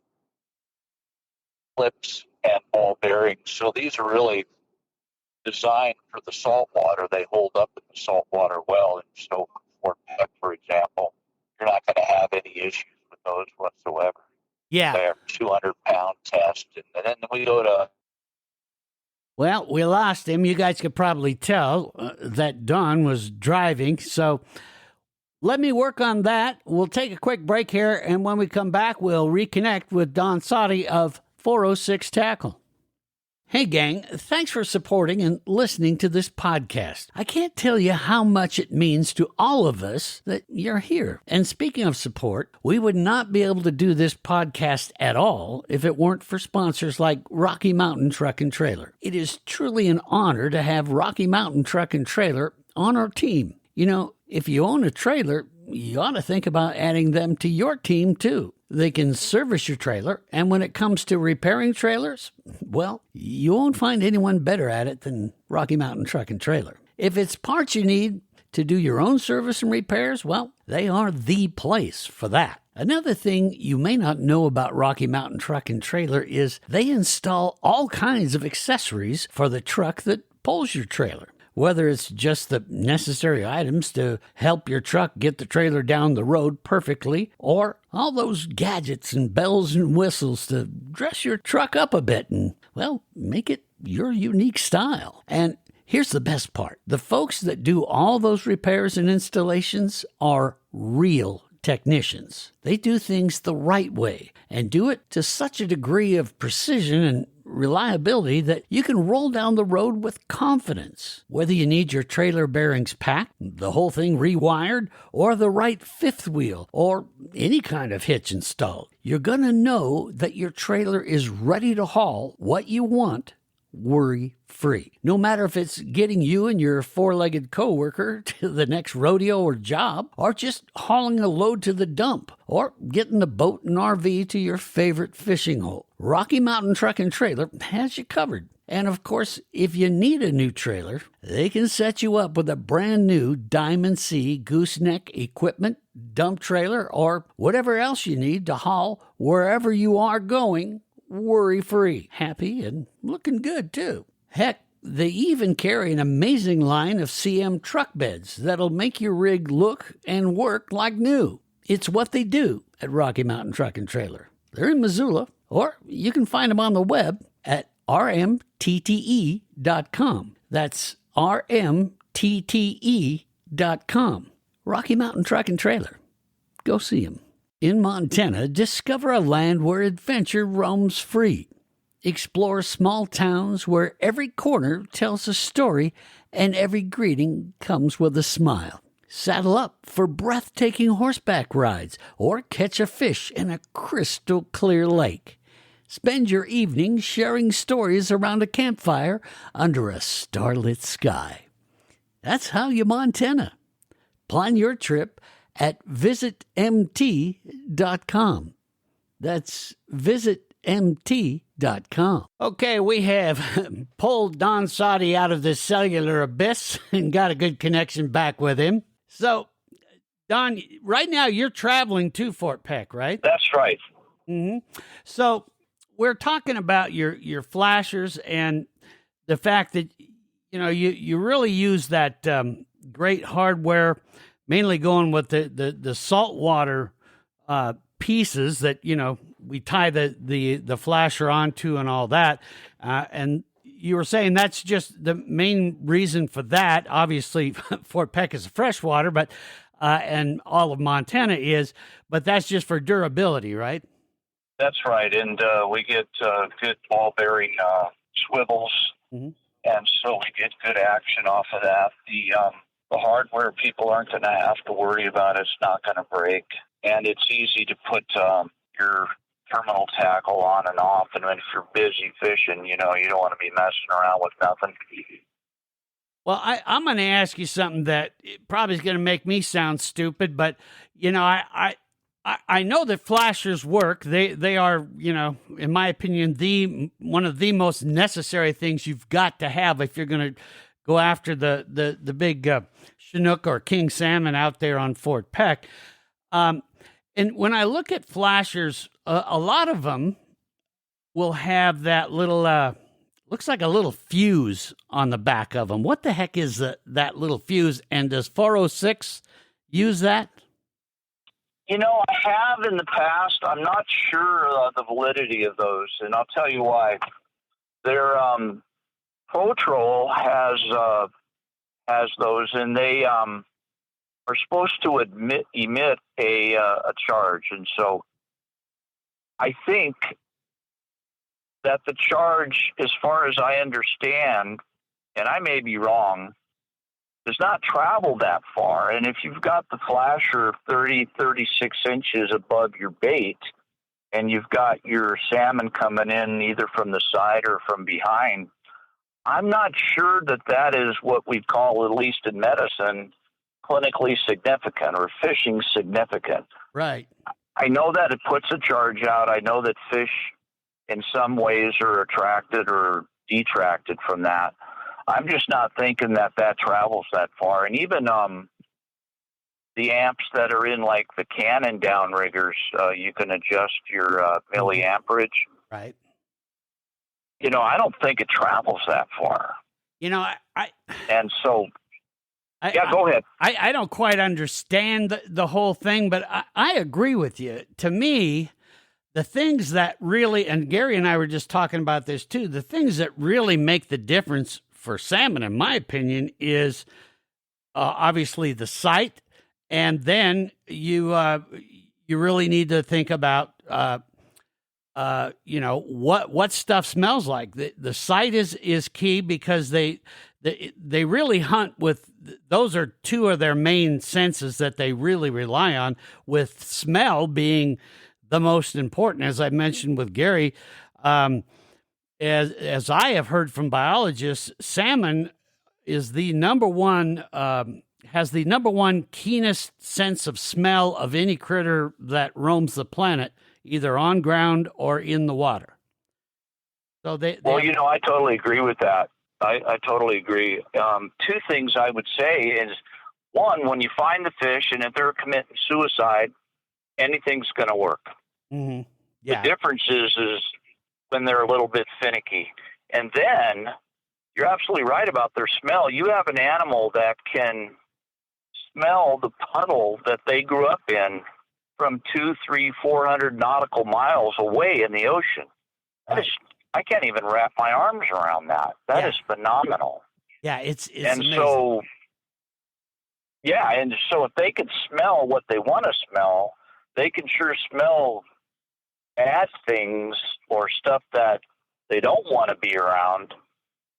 clips and ball bearings. So these are really designed for the salt water. They hold up in the salt water well. And so for Peck, for example, you're not going to have any issues with those whatsoever. Yeah. They're 200-pound test. And then we go to... Well, we lost him. You guys could probably tell that Don was driving. So let me work on that. We'll take a quick break here. And when we come back, we'll reconnect with Don Soddy of 406 Tackle. Hey, gang, thanks for supporting and listening to this podcast. I can't tell you how much it means to all of us that you're here. And speaking of support, we would not be able to do this podcast at all if it weren't for sponsors like Rocky Mountain Truck and Trailer. It is truly an honor to have Rocky Mountain Truck and Trailer on our team. You know, if you own a trailer, you ought to think about adding them to your team, too. They can service your trailer, and when it comes to repairing trailers, well, you won't find anyone better at it than Rocky Mountain Truck and Trailer. If it's parts you need to do your own service and repairs, well, they are the place for that. Another thing you may not know about Rocky Mountain Truck and Trailer is they install all kinds of accessories for the truck that pulls your trailer. Whether it's just the necessary items to help your truck get the trailer down the road perfectly, or all those gadgets and bells and whistles to dress your truck up a bit and, well, make it your unique style. And here's the best part. The folks that do all those repairs and installations are real technicians. They do things the right way and do it to such a degree of precision and reliability that you can roll down the road with confidence. Whether you need your trailer bearings packed, the whole thing rewired, or the right fifth wheel, or any kind of hitch installed, you're going to know that your trailer is ready to haul what you want worry-free. No matter if it's getting you and your four-legged coworker to the next rodeo or job, or just hauling a load to the dump, or getting the boat and RV to your favorite fishing hole, Rocky Mountain Truck and Trailer has you covered. And of course, if you need a new trailer, they can set you up with a brand new Diamond C gooseneck equipment, dump trailer, or whatever else you need to haul wherever you are going worry-free, happy, and looking good, too. Heck, they even carry an amazing line of CM truck beds that'll make your rig look and work like new. It's what they do at Rocky Mountain Truck and Trailer. They're in Missoula, or you can find them on the web at rmtte.com. That's rmtte.com. Rocky Mountain Truck and Trailer. Go see them. In Montana, discover a land where adventure roams free. Explore small towns where every corner tells a story and every greeting comes with a smile. Saddle up for breathtaking horseback rides or catch a fish in a crystal clear lake. Spend your evening sharing stories around a campfire under a starlit sky. That's how you Montana. Plan your trip at visitmt.com. That's visitmt.com. Okay, we have pulled Don Soddy out of the cellular abyss and got a good connection back with him. So, Don, right now you're traveling to Fort Peck, right? That's right. Mm-hmm. So, we're talking about your flashers and the fact that, you know, you really use that great hardware, mainly going with the saltwater pieces that, you know, we tie the flasher onto and all that. And you were saying that's just the main reason for that. Obviously, Fort Peck is freshwater, but and all of Montana is, but that's just for durability, right? That's right, and we get good ball-bearing swivels, and so we get good action off of that. The hardware people aren't going to have to worry about. It's not going to break, and it's easy to put your terminal tackle on and off. And if you're busy fishing, you don't want to be messing around with nothing. Well, I'm going to ask you something that probably is going to make me sound stupid, but I know that flashers work. They are, in my opinion, one of the most necessary things you've got to have if you're going to go after the big Chinook or king salmon out there on Fort Peck. And when I look at flashers, a lot of them will have that little, looks like a little fuse on the back of them. What the heck is that little fuse? And does 406 use that? I have in the past. I'm not sure the validity of those, and I'll tell you why. Their Patrol has those, and they are supposed to emit a charge, and so I think that the charge, as far as I understand, and I may be wrong, does not travel that far. And if you've got the flasher 30, 36 inches above your bait, and you've got your salmon coming in either from the side or from behind, I'm not sure that is what we call, at least in medicine, clinically significant or fishing significant. Right. I know that it puts a charge out. I know that fish in some ways are attracted or detracted from that. I'm just not thinking that travels that far. And even the amps that are in like the Canon downriggers, you can adjust your milliamperage. Right. I don't think it travels that far. Go ahead. I don't quite understand the whole thing, but I agree with you. To me, the things that really, and Gary and I were just talking about this too, the things that really make the difference for salmon, in my opinion, is obviously the sight, and then you really need to think about what stuff smells like. The sight is key, because they really hunt with, those are two of their main senses that they really rely on, with smell being the most important. As I mentioned with Gary, as I have heard from biologists, salmon is the number one, has the number one keenest sense of smell of any critter that roams the planet, either on ground or in the water. So I totally agree with that. I totally agree. Two things I would say is, one, when you find the fish, and if they're committing suicide, anything's going to work. Mm-hmm. Yeah. The difference is when they're a little bit finicky. And then you're absolutely right about their smell. You have an animal that can smell the puddle that they grew up in from 200, 300, 400 nautical miles away in the ocean. Right. I can't even wrap my arms around that. That is phenomenal. Yeah, it's and amazing. So if they can smell what they want to smell, they can sure smell bad things or stuff that they don't want to be around,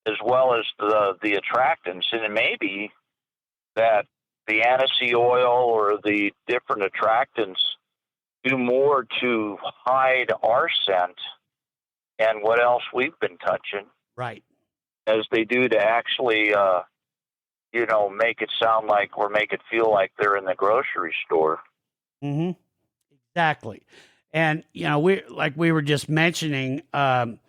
as well as the attractants. And it may be that the aniseed oil or the different attractants do more to hide our scent and what else we've been touching, right, as they do to actually, make it sound like, or make it feel like they're in the grocery store. Mm-hmm. Exactly. And, we were just mentioning, when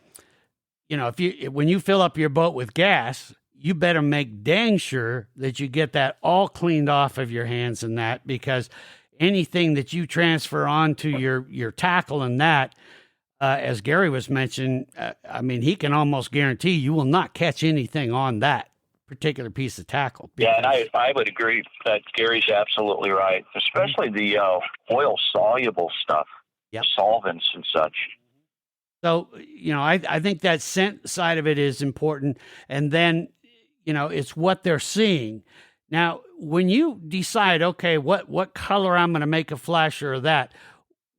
you fill up your boat with gas, you better make dang sure that you get that all cleaned off of your hands and that, because anything that you transfer onto your tackle and that, as Gary was mentioning, he can almost guarantee you will not catch anything on that particular piece of tackle. Yeah, and I would agree that Gary's absolutely right, especially the oil-soluble stuff, yep. solvents and such. So, I think that scent side of it is important. And then, it's what they're seeing. Now, when you decide, okay, what color I'm going to make a flasher of that,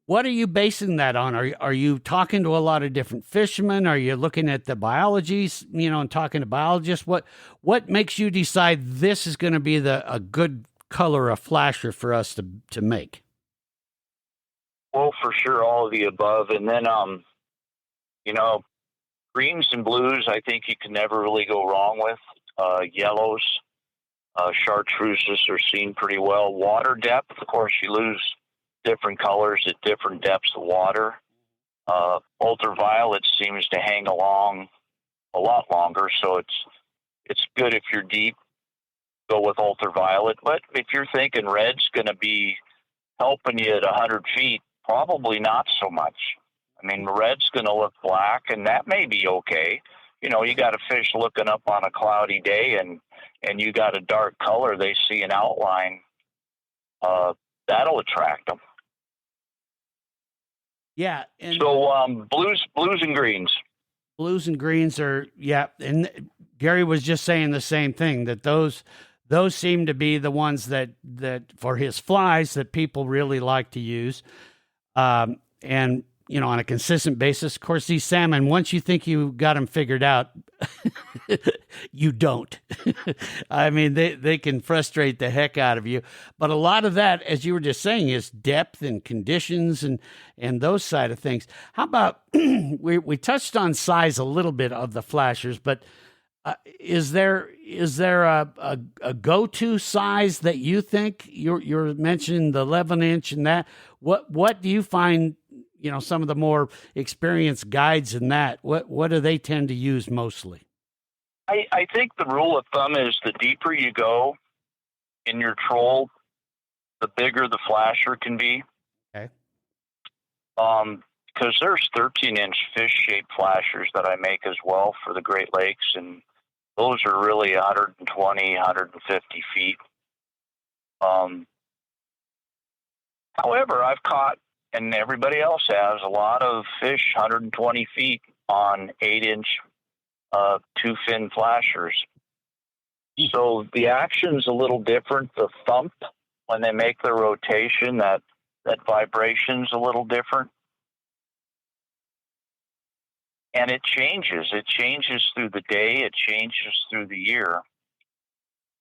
what are you basing that on? Are you talking to a lot of different fishermen? Are you looking at the biologies, and talking to biologists? What makes you decide this is going to be a good color of flasher for us to make? Well, for sure, all of the above. And then, greens and blues, I think you can never really go wrong with. Yellows, chartreuses are seen pretty well. Water depth, of course, you lose different colors at different depths of water. Ultraviolet seems to hang along a lot longer, so it's good if you're deep, go with ultraviolet. But if you're thinking red's going to be helping you at 100 feet, probably not so much. I mean, red's going to look black, and that may be okay. You got a fish looking up on a cloudy day, and you got a dark color, they see an outline, that'll attract them. Yeah. And so blues and greens. Blues and greens are, yeah. And Gary was just saying the same thing, that those seem to be the ones that for his flies that people really like to use. And, on a consistent basis. Of course, these salmon, once you think you got them figured out, you don't. I mean, they can frustrate the heck out of you. But a lot of that, as you were just saying, is depth and conditions and those side of things. How about, we touched on size a little bit of the flashers, but is there a go-to size that you think? You're mentioning the 11-inch and that. What do you find, some of the more experienced guides in that? What do they tend to use mostly? I think the rule of thumb is the deeper you go in your troll, the bigger the flasher can be. Okay. Because there's 13-inch fish-shaped flashers that I make as well for the Great Lakes, and those are really 120, 150 feet. However, I've caught, and everybody else has, a lot of fish 120 feet on 8-inch two-fin flashers. So the action's a little different. The thump, when they make the rotation, that vibration's a little different. And it changes. It changes through the day. It changes through the year.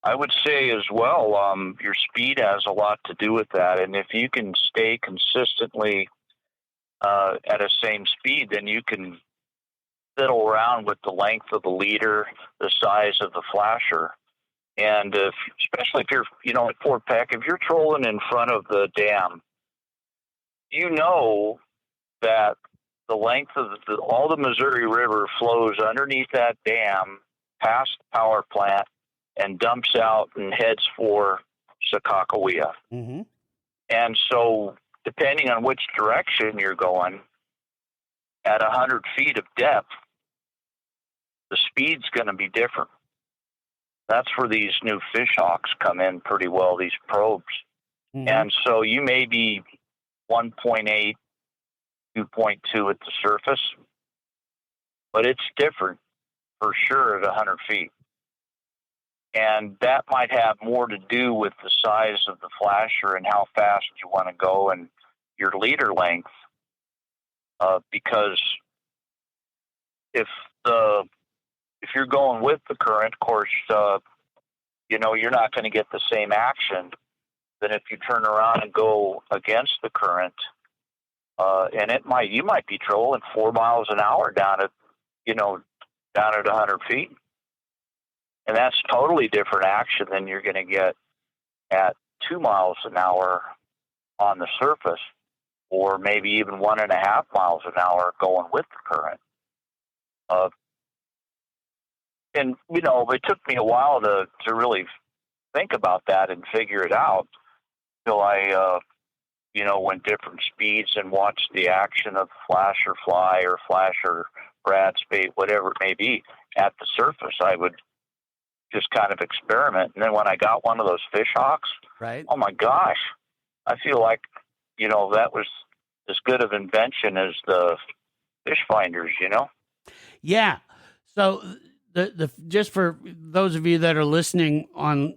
I would say as well, your speed has a lot to do with that. And if you can stay consistently at a same speed, then you can fiddle around with the length of the leader, the size of the flasher. And especially if you're, at Fort Peck, if you're trolling in front of the dam, that the length of all the Missouri River flows underneath that dam, past the power plant, and dumps out and heads for Sakakawea. Mm-hmm. And so, depending on which direction you're going, at 100 feet of depth, the speed's going to be different. That's where these new fish hawks come in pretty well, these probes. Mm-hmm. And so you may be 1.8, 2.2 at the surface, but it's different for sure at 100 feet. And that might have more to do with the size of the flasher and how fast you want to go and your leader length. Because if you're going with the current, of course, you're not going to get the same action than if you turn around and go against the current. And you might be trolling 4 miles an hour down at 100 feet. And that's totally different action than you're going to get at 2 miles an hour on the surface, or maybe even 1.5 miles an hour going with the current. And it took me a while to really think about that and figure it out till I, went different speeds and watched the action of flasher fly or flasher Brad's bait, whatever it may be, at the surface. I would just kind of experiment. And then when I got one of those fish hawks, right? Oh my gosh, I feel like, that was as good of invention as the fish finders, you know? Yeah. So the just for those of you that are listening on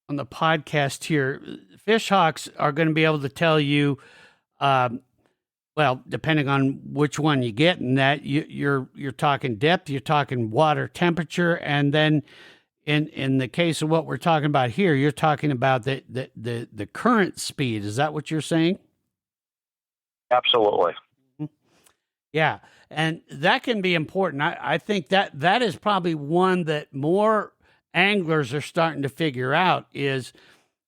the podcast here, fish hawks are going to be able to tell you, well, depending on which one you get, and that you're talking depth, you're talking water temperature, and then in the case of what we're talking about here, you're talking about the current speed. Is that what you're saying? Absolutely. Yeah, and that can be important. I think that is probably one that more anglers are starting to figure out is,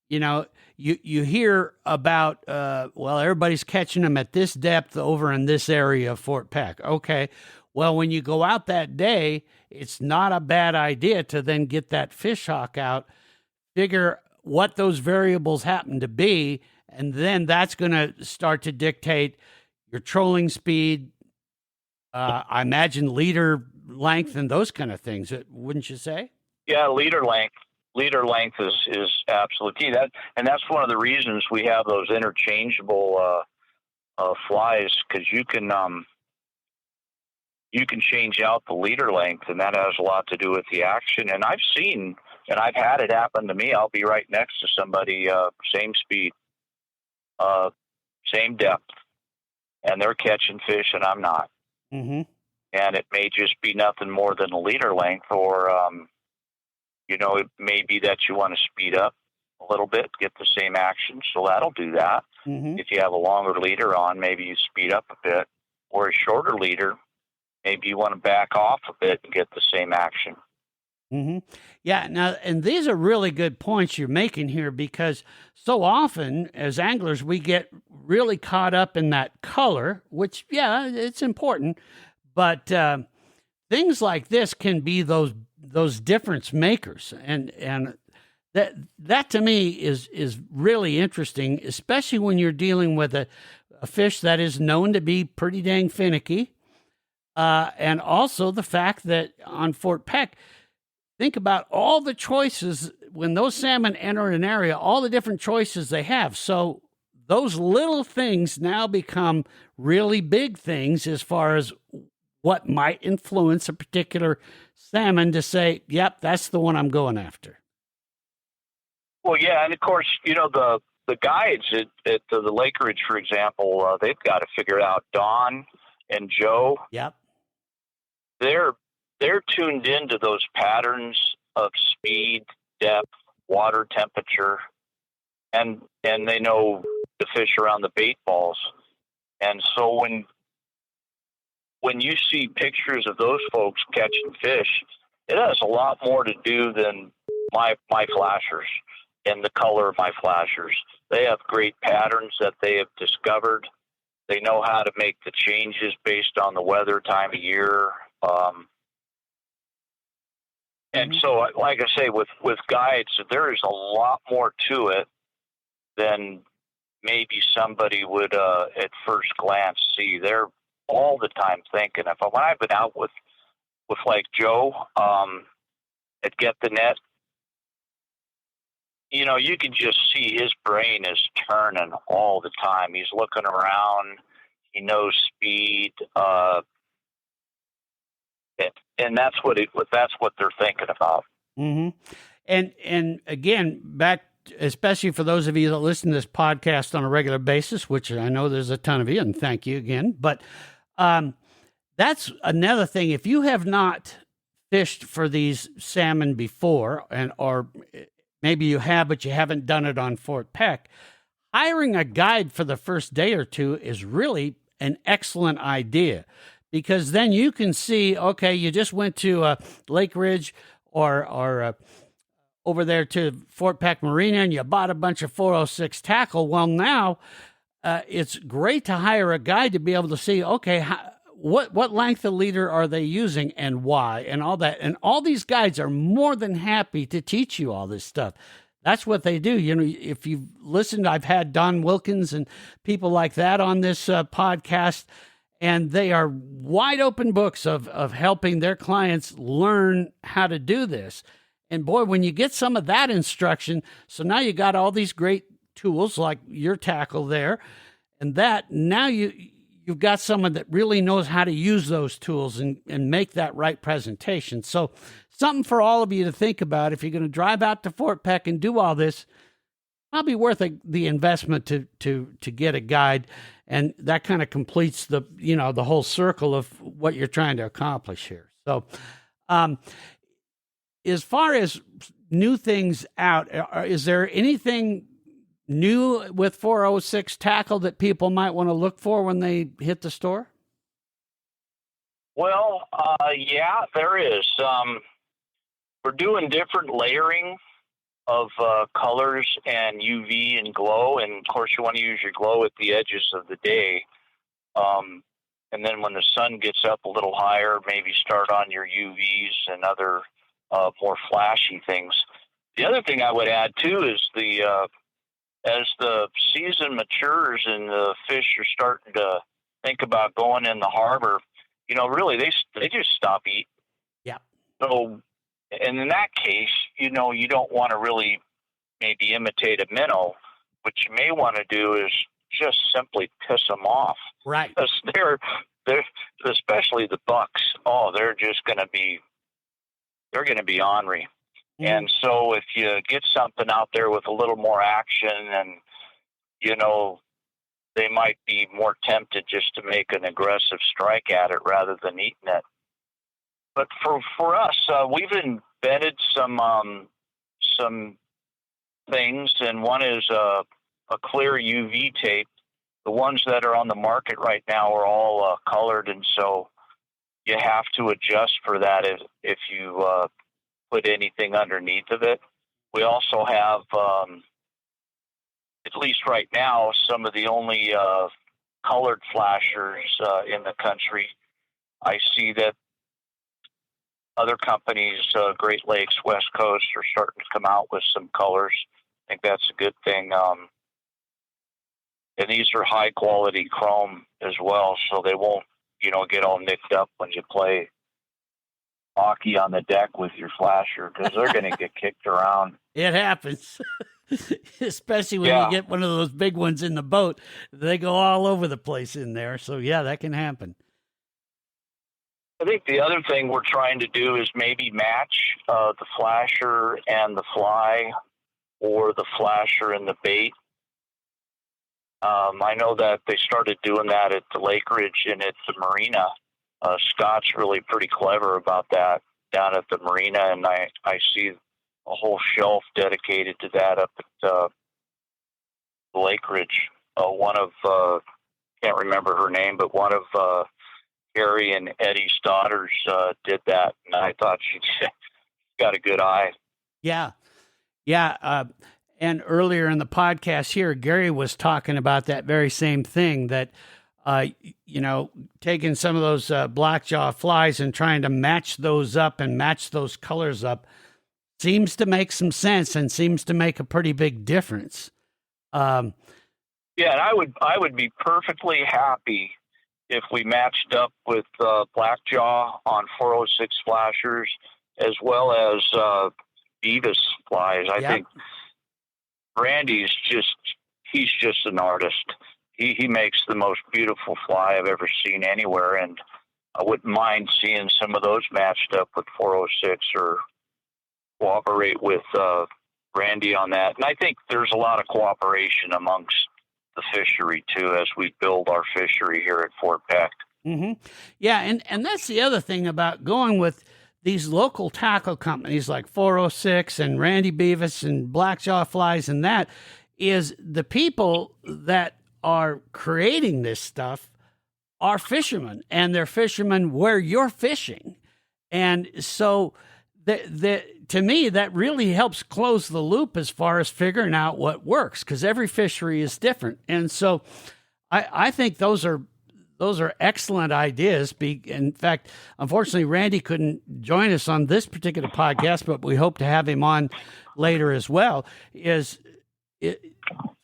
you hear about, well, everybody's catching them at this depth over in this area of Fort Peck. Okay, well, when you go out that day, it's not a bad idea to then get that fish hawk out, figure what those variables happen to be, and then that's going to start to dictate your trolling speed, I imagine leader length and those kind of things, wouldn't you say? Yeah, leader length. Leader length is absolutely key. That's one of the reasons we have those interchangeable flies, because you can change out the leader length, and that has a lot to do with the action. And I've seen, and I've had it happen to me. I'll be right next to somebody, same speed, same depth, and they're catching fish, and I'm not. Mm-hmm. And it may just be nothing more than a leader length, or it may be that you want to speed up a little bit, get the same action, so that'll do that. Mm-hmm. If you have a longer leader on, maybe you speed up a bit, or a shorter leader, maybe you want to back off a bit and get the same action. Mm-hmm. Yeah, now, and these are really good points you're making here, because so often as anglers, we get really caught up in that color, which, yeah, it's important, but things like this can be those difference makers, and that to me is really interesting, especially when you're dealing with a fish that is known to be pretty dang finicky, and also the fact that on Fort Peck, think about all the choices when those salmon enter an area, all the different choices they have. So those little things now become really big things as far as what might influence a particular salmon to say, yep, that's the one I'm going after. Well, yeah, and of course, the guides at the Lake Ridge, for example, they've got to figure out. Don and Joe. Yep. They're tuned into those patterns of speed, depth, water temperature, and they know the fish around the bait balls. And so when you see pictures of those folks catching fish, it has a lot more to do than my flashers and the color of my flashers. They have great patterns that they have discovered. They know how to make the changes based on the weather, time of year. And so, like I say, with guides, there is a lot more to it than maybe somebody would at first glance see. They're all the time thinking. When I've been out with like Joe at Get the Net, you can just see his brain is turning all the time. He's looking around. He knows speed. And that's what they're thinking about. Mm-hmm. And again, back, especially for those of you that listen to this podcast on a regular basis, which I know there's a ton of you, and thank you again. But that's another thing. If you have not fished for these salmon before, or maybe you have, but you haven't done it on Fort Peck, hiring a guide for the first day or two is really an excellent idea. Because then you can see, okay, you just went to Lake Ridge or over there to Fort Peck Marina and you bought a bunch of 406 tackle. Well, now it's great to hire a guide to be able to see, okay, what length of leader are they using and why and all that. And all these guides are more than happy to teach you all this stuff. That's what they do. If you've listened, I've had Don Wilkins and people like that on this podcast. And they are wide open books of helping their clients learn how to do this. And boy, when you get some of that instruction, so now you got all these great tools like your tackle there, and that now you've got someone that really knows how to use those tools and make that right presentation. So something for all of you to think about. If you're going to drive out to Fort Peck and do all this, probably worth the investment to get a guide. And that kind of completes the whole circle of what you're trying to accomplish here. So as far as new things out, is there anything new with 406 tackle that people might want to look for when they hit the store? Well, yeah, there is. We're doing different layering of colors and UV and glow. And of course, you want to use your glow at the edges of the day. And then when the sun gets up a little higher, maybe start on your UVs and other more flashy things. The other thing I would add too is as the season matures and the fish are starting to think about going in the harbor, really they just stop eating. Yeah. So, and in that case, you don't want to really maybe imitate a minnow. What you may want to do is just simply piss them off. Right. Because they're especially the bucks. Oh, they're going to be ornery. Mm. And so if you get something out there with a little more action and, they might be more tempted just to make an aggressive strike at it rather than eating it. But for us, we've invented some things, and one is a clear UV tape. The ones that are on the market right now are all colored, and so you have to adjust for that if you put anything underneath of it. We also have, at least right now, some of the only colored flashers in the country. I see that other companies, Great Lakes, West Coast, are starting to come out with some colors. I think that's a good thing. And these are high quality chrome as well, so they won't, get all nicked up when you play hockey on the deck with your flasher, because they're going to get kicked around. It happens, especially when you get one of those big ones in the boat. They go all over the place in there. So yeah, that can happen. I think the other thing we're trying to do is maybe match the flasher and the fly, or the flasher and the bait. I know that they started doing that at the Lake Ridge and at the marina. Scott's really pretty clever about that down at the marina, and I see a whole shelf dedicated to that up at the Lake Ridge. One of, can't remember her name, but one of Harry and Eddie's daughters did that, and I thought she's got a good eye. Yeah. And earlier in the podcast here, Gary was talking about that very same thing, that, taking some of those blackjaw flies and trying to match those up and match those colors up seems to make some sense and seems to make a pretty big difference. And I would be perfectly happy if we matched up with blackjaw on 406 flashers as well as Beavis flies. I think Randy's he's just an artist. He makes the most beautiful fly I've ever seen anywhere, and I wouldn't mind seeing some of those matched up with 406 or cooperate with Randy on that. And I think there's a lot of cooperation amongst the fishery too as we build our fishery here at Fort Peck. Mm-hmm. Yeah, and that's the other thing about going with these local tackle companies like 406 and Randy Beavis and Blackjaw Flies, and that is the people that are creating this stuff are fishermen, and they're fishermen where you're fishing. And so to me, that really helps close the loop as far as figuring out what works, because every fishery is different. And so I think those are excellent ideas. In fact, unfortunately, Randy couldn't join us on this particular podcast, but we hope to have him on later as well. To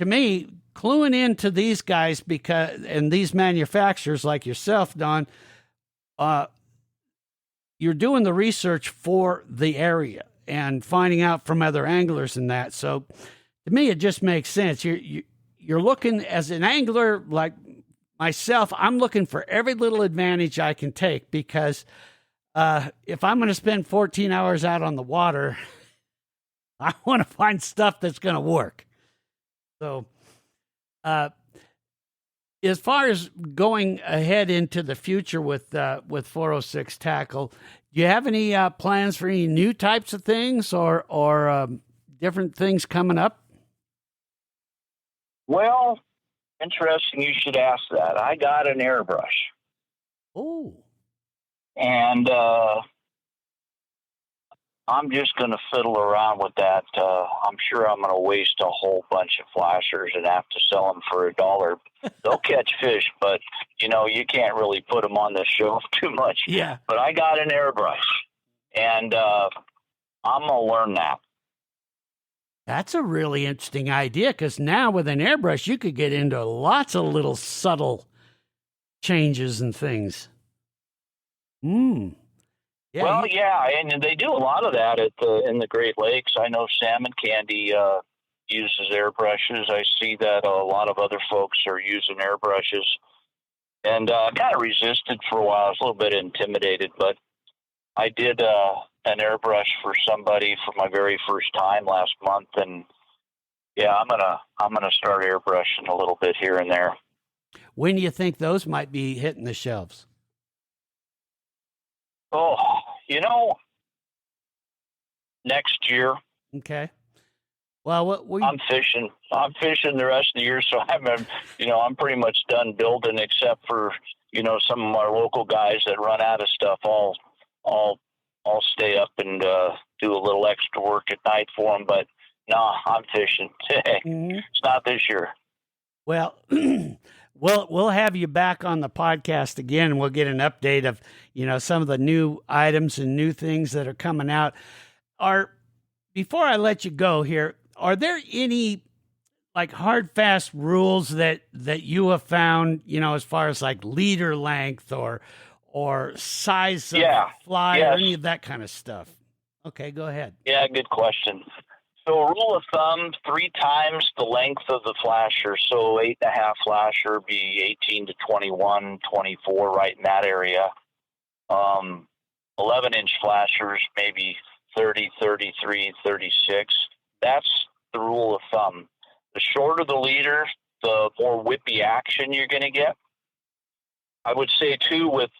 me, cluing into these guys and these manufacturers like yourself, Don, you're doing the research for the area and finding out from other anglers and that. So to me, it just makes sense. You're looking as an angler, like myself, I'm looking for every little advantage I can take because if I'm going to spend 14 hours out on the water, I want to find stuff that's going to work. So, as far as going ahead into the future with 406 Tackle, do you have any plans for any new types of things or different things coming up? Well, interesting you should ask that. I got an airbrush. Oh. And I'm just going to fiddle around with that. I'm sure I'm going to waste a whole bunch of flashers and have to sell them for $1. They'll catch fish, but, you can't really put them on the shelf too much. Yeah. But I got an airbrush, and I'm going to learn that. That's a really interesting idea because now with an airbrush, you could get into lots of little subtle changes and things. Yeah, well, and they do a lot of that in the Great Lakes. I know Salmon Candy uses airbrushes. I see that a lot of other folks are using airbrushes. And I kind of resisted for a while. I was a little bit intimidated, but I did an airbrush for somebody for my very first time last month, and I'm gonna start airbrushing a little bit here and there. When do you think those might be hitting the shelves? Oh, next year. Okay. Well, I'm fishing the rest of the year, so I'm pretty much done building, except for some of our local guys that run out of stuff. I'll stay up and do a little extra work at night for them. But no, I'm fishing. It's not this year. Well, we'll have you back on the podcast again, and we'll get an update of some of the new items and new things that are coming out. Before I let you go here, are there any like hard fast rules that you have found, as far as like leader length or size of fly or any of that kind of stuff? Okay, go ahead. Yeah, good question. So rule of thumb, 3 times the length of the flasher. So 8.5 flasher be 18 to 21, 24, right in that area. 11-inch flashers, maybe 30, 33, 36. That's the rule of thumb. The shorter the leader, the more whippy action you're going to get. I would say, too, with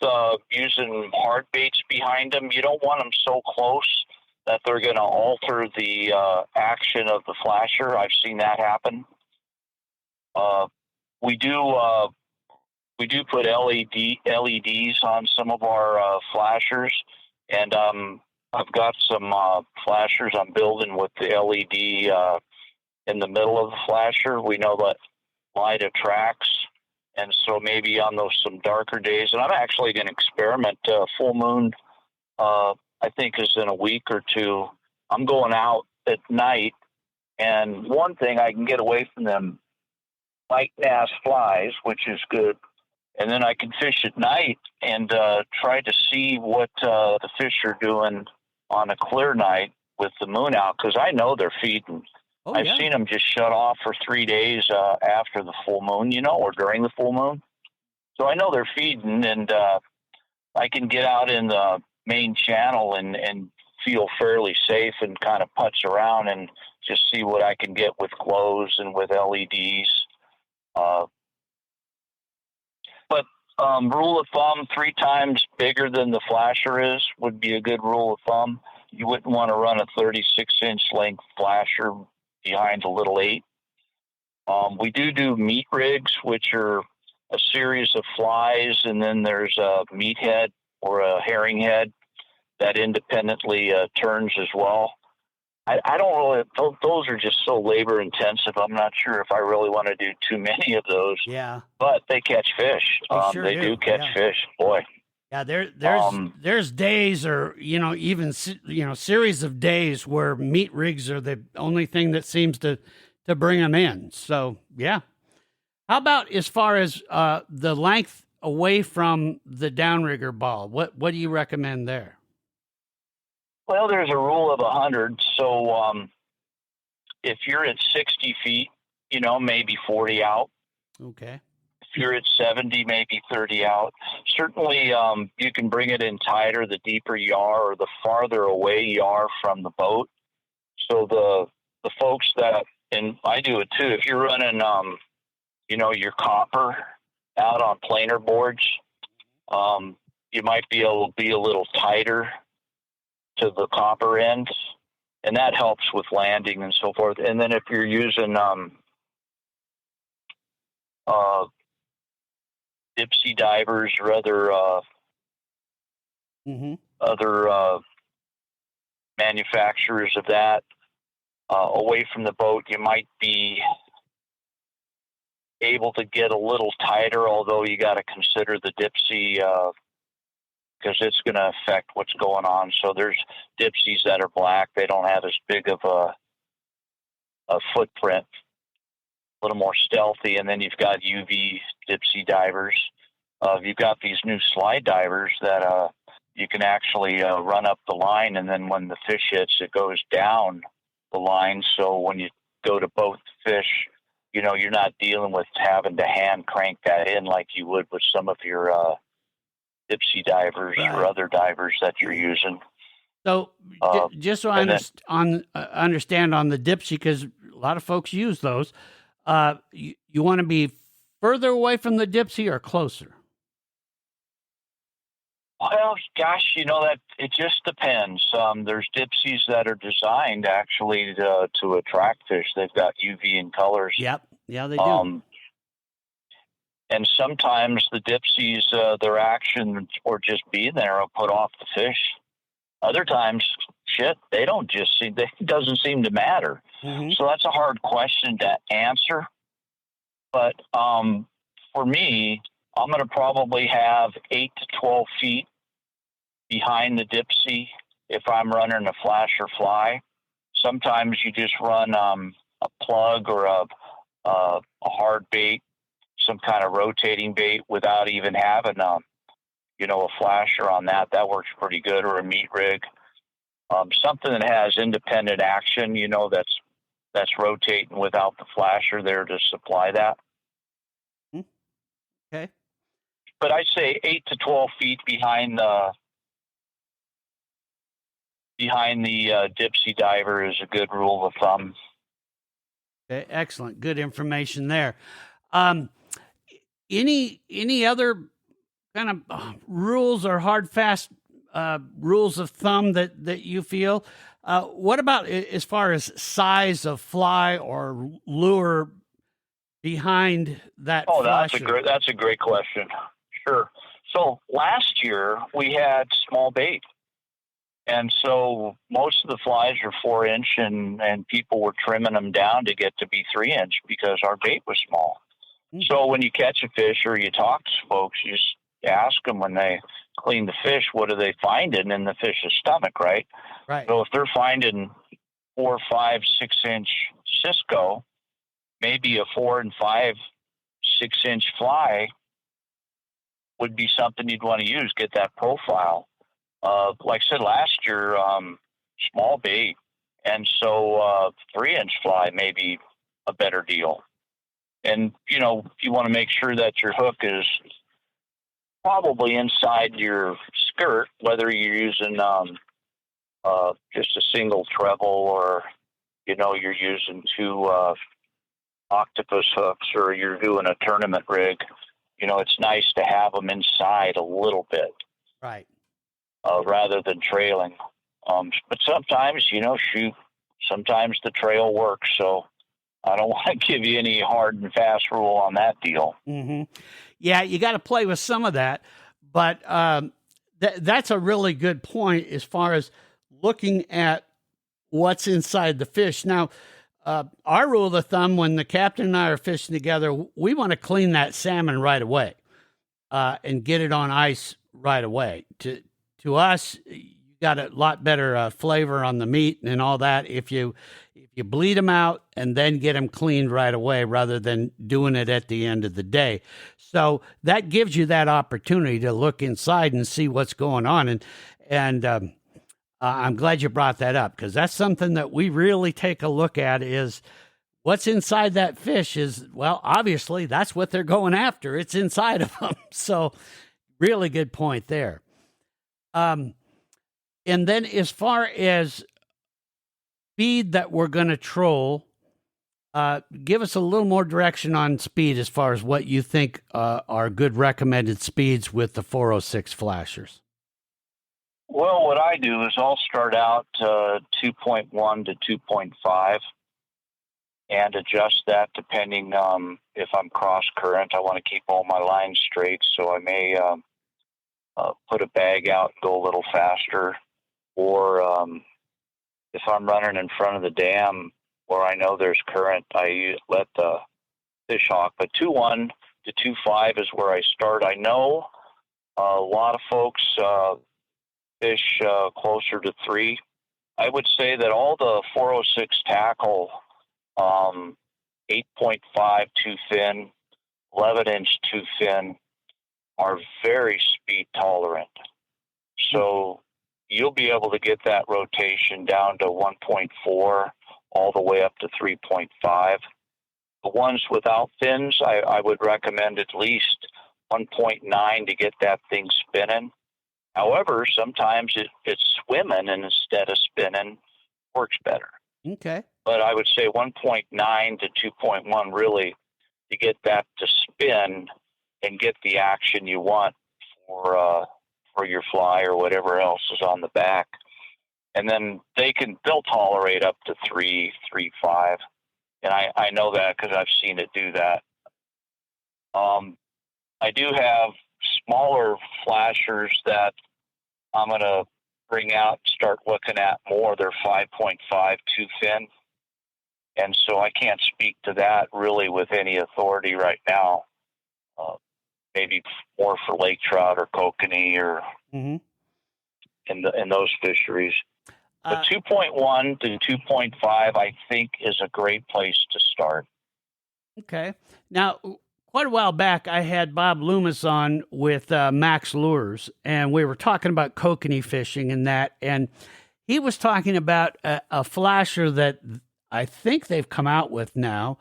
using hard baits behind them, you don't want them so close that they're going to alter the action of the flasher. I've seen that happen. We do put LEDs on some of our flashers, and I've got some flashers I'm building with the LED in the middle of the flasher. We know that light attracts, and so maybe on some darker days, and I'm actually going to experiment. Full moon, I think, is in a week or two. I'm going out at night, and one thing, I can get away from them light bass flies, which is good. And then I can fish at night and try to see what the fish are doing on a clear night with the moon out, because I know they're feeding. I've seen them just shut off for 3 days after the full moon, or during the full moon. So I know they're feeding, and I can get out in the main channel and feel fairly safe and kind of putz around and just see what I can get with glows and with LEDs. But rule of thumb, 3 times bigger than the flasher is would be a good rule of thumb. You wouldn't want to run a 36-inch length flasher behind a little 8. We do meat rigs, which are a series of flies, and then there's a meat head or a herring head that independently turns as well. I don't really, those are just so labor intensive. I'm not sure if I really want to do too many of those. Yeah. But they catch fish. They do catch fish. Boy. Yeah, there's days, or even series of days where meat rigs are the only thing that seems to bring them in. So yeah. How about as far as the length away from the downrigger ball? What do you recommend there? Well, there's a rule of 100. So if you're at 60 feet, maybe 40 out. Okay. you're at 70, maybe 30 out. Certainly, you can bring it in tighter the deeper you are or the farther away you are from the boat. So the folks that, and I do it too, if you're running, your copper out on planer boards, you might be able to be a little tighter to the copper end, and that helps with landing and so forth. And then if you're using dipsy divers or other manufacturers of that away from the boat, you might be able to get a little tighter, although you got to consider the dipsy because it's going to affect what's going on. So there's dipsies that are black. They don't have as big of a footprint, a little more stealthy. And then you've got UV dipsy divers. You've got these new slide divers that you can actually run up the line, and then when the fish hits, it goes down the line. So when you go to boat the fish, you're not dealing with having to hand crank that in like you would with some of your dipsy divers or other divers that you're using. So just so I understand on the dipsy, because a lot of folks use those, you want to be further away from the dipsy or closer? Well, gosh, that it just depends. There's dipsies that are designed actually to attract fish. They've got UV and colors. Yep. Yeah, they do. And sometimes the dipsies, their action or just being there will put off the fish. Other times, they don't it doesn't seem to matter. Mm-hmm. So that's a hard question to answer. But for me, I'm going to probably have 8 to 12 feet behind the dipsy if I'm running a flash or fly. Sometimes you just run a plug or a hard bait, some kind of rotating bait without even having a flasher on that. That works pretty good, or a meat rig. Something that has independent action, that's rotating without the flasher there to supply that. Okay. But I'd say 8 to 12 feet behind the dipsy diver is a good rule of thumb. Okay, excellent. Good information there. Any other kind of rules or hard, fast rules of thumb that you feel? What about as far as size of fly or lure behind that? Oh, that's a great question. Sure. So last year we had small bait, and so most of the flies are 4-inch, and people were trimming them down to get to be 3-inch because our bait was small. Mm-hmm. So when you catch a fish or you talk to folks, you just ask them when they clean the fish, what are they finding in the fish's stomach, right? Right. So if they're finding 4, 5, 6-inch Cisco, maybe a 4 and 5, 6-inch fly would be something you'd want to use, get that profile. Like I said, last year, small bait, and so 3-inch fly may be a better deal. And, you want to make sure that your hook is probably inside your skirt, whether you're using just a single treble or, you're using 2 octopus hooks, or you're doing a tournament rig. It's nice to have them inside a little bit. Right. Rather than trailing. But sometimes, sometimes the trail works. So I don't want to give you any hard and fast rule on that deal. Mm-hmm. Yeah, you got to play with some of that. But that's a really good point as far as looking at what's inside the fish. Now, our rule of thumb, when the captain and I are fishing together, we want to clean that salmon right away and get it on ice right away. To us, you got a lot better flavor on the meat and all that if you bleed them out and then get them cleaned right away rather than doing it at the end of the day. So that gives you that opportunity to look inside and see what's going on. And I'm glad you brought that up, because that's something that we really take a look at is what's inside that fish is, well, obviously that's what they're going after. It's inside of them. So really good point there. And then as far as speed that we're going to troll, give us a little more direction on speed as far as what you think are good recommended speeds with the 406 flashers. Well, what I do is I'll start out 2.1 to 2.5 and adjust that depending if I'm cross current. I want to keep all my lines straight, so I may put a bag out and go a little faster. Or if I'm running in front of the dam where I know there's current, I let the fish hawk. But 2.1 to 2.5 is where I start. I know a lot of folks fish closer to 3. I would say that all the 406 tackle, 8.5 too thin, 11-inch too thin, are very speed tolerant. So you'll be able to get that rotation down to 1.4 all the way up to 3.5. The ones without fins, I would recommend at least 1.9 to get that thing spinning. However, sometimes it's swimming and instead of spinning works better. Okay. But I would say 1.9 to 2.1 really to get that to spin and get the action you want for your fly or whatever else is on the back. And then they'll tolerate up to 3.5. And I know that because I've seen it do that. I do have smaller flashers that I'm going to bring out and start looking at more. They're 5.5 too thin. And so I can't speak to that really with any authority right now. Maybe more for lake trout or kokanee or in those fisheries. But 2.1 to 2.5, I think, is a great place to start. Okay. Now, quite a while back, I had Bob Loomis on with Max Lures, and we were talking about kokanee fishing and that. And he was talking about a flasher that I think they've come out with now,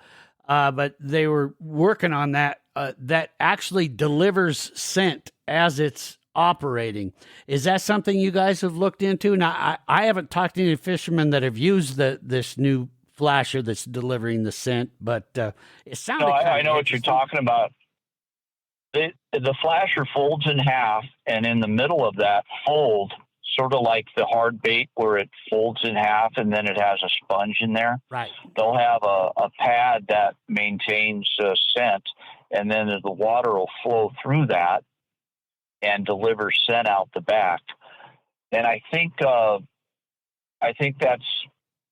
but they were working on that, that actually delivers scent as it's operating. Is that something you guys have looked into? Now, I haven't talked to any fishermen that have used this new flasher that's delivering the scent, but it sounded. No, I know what you're talking about. The flasher folds in half, and in the middle of that fold, sort of like the hard bait where it folds in half and then it has a sponge in there. Right. They'll have a pad that maintains scent, and then the water will flow through that and deliver scent out the back. And I think that's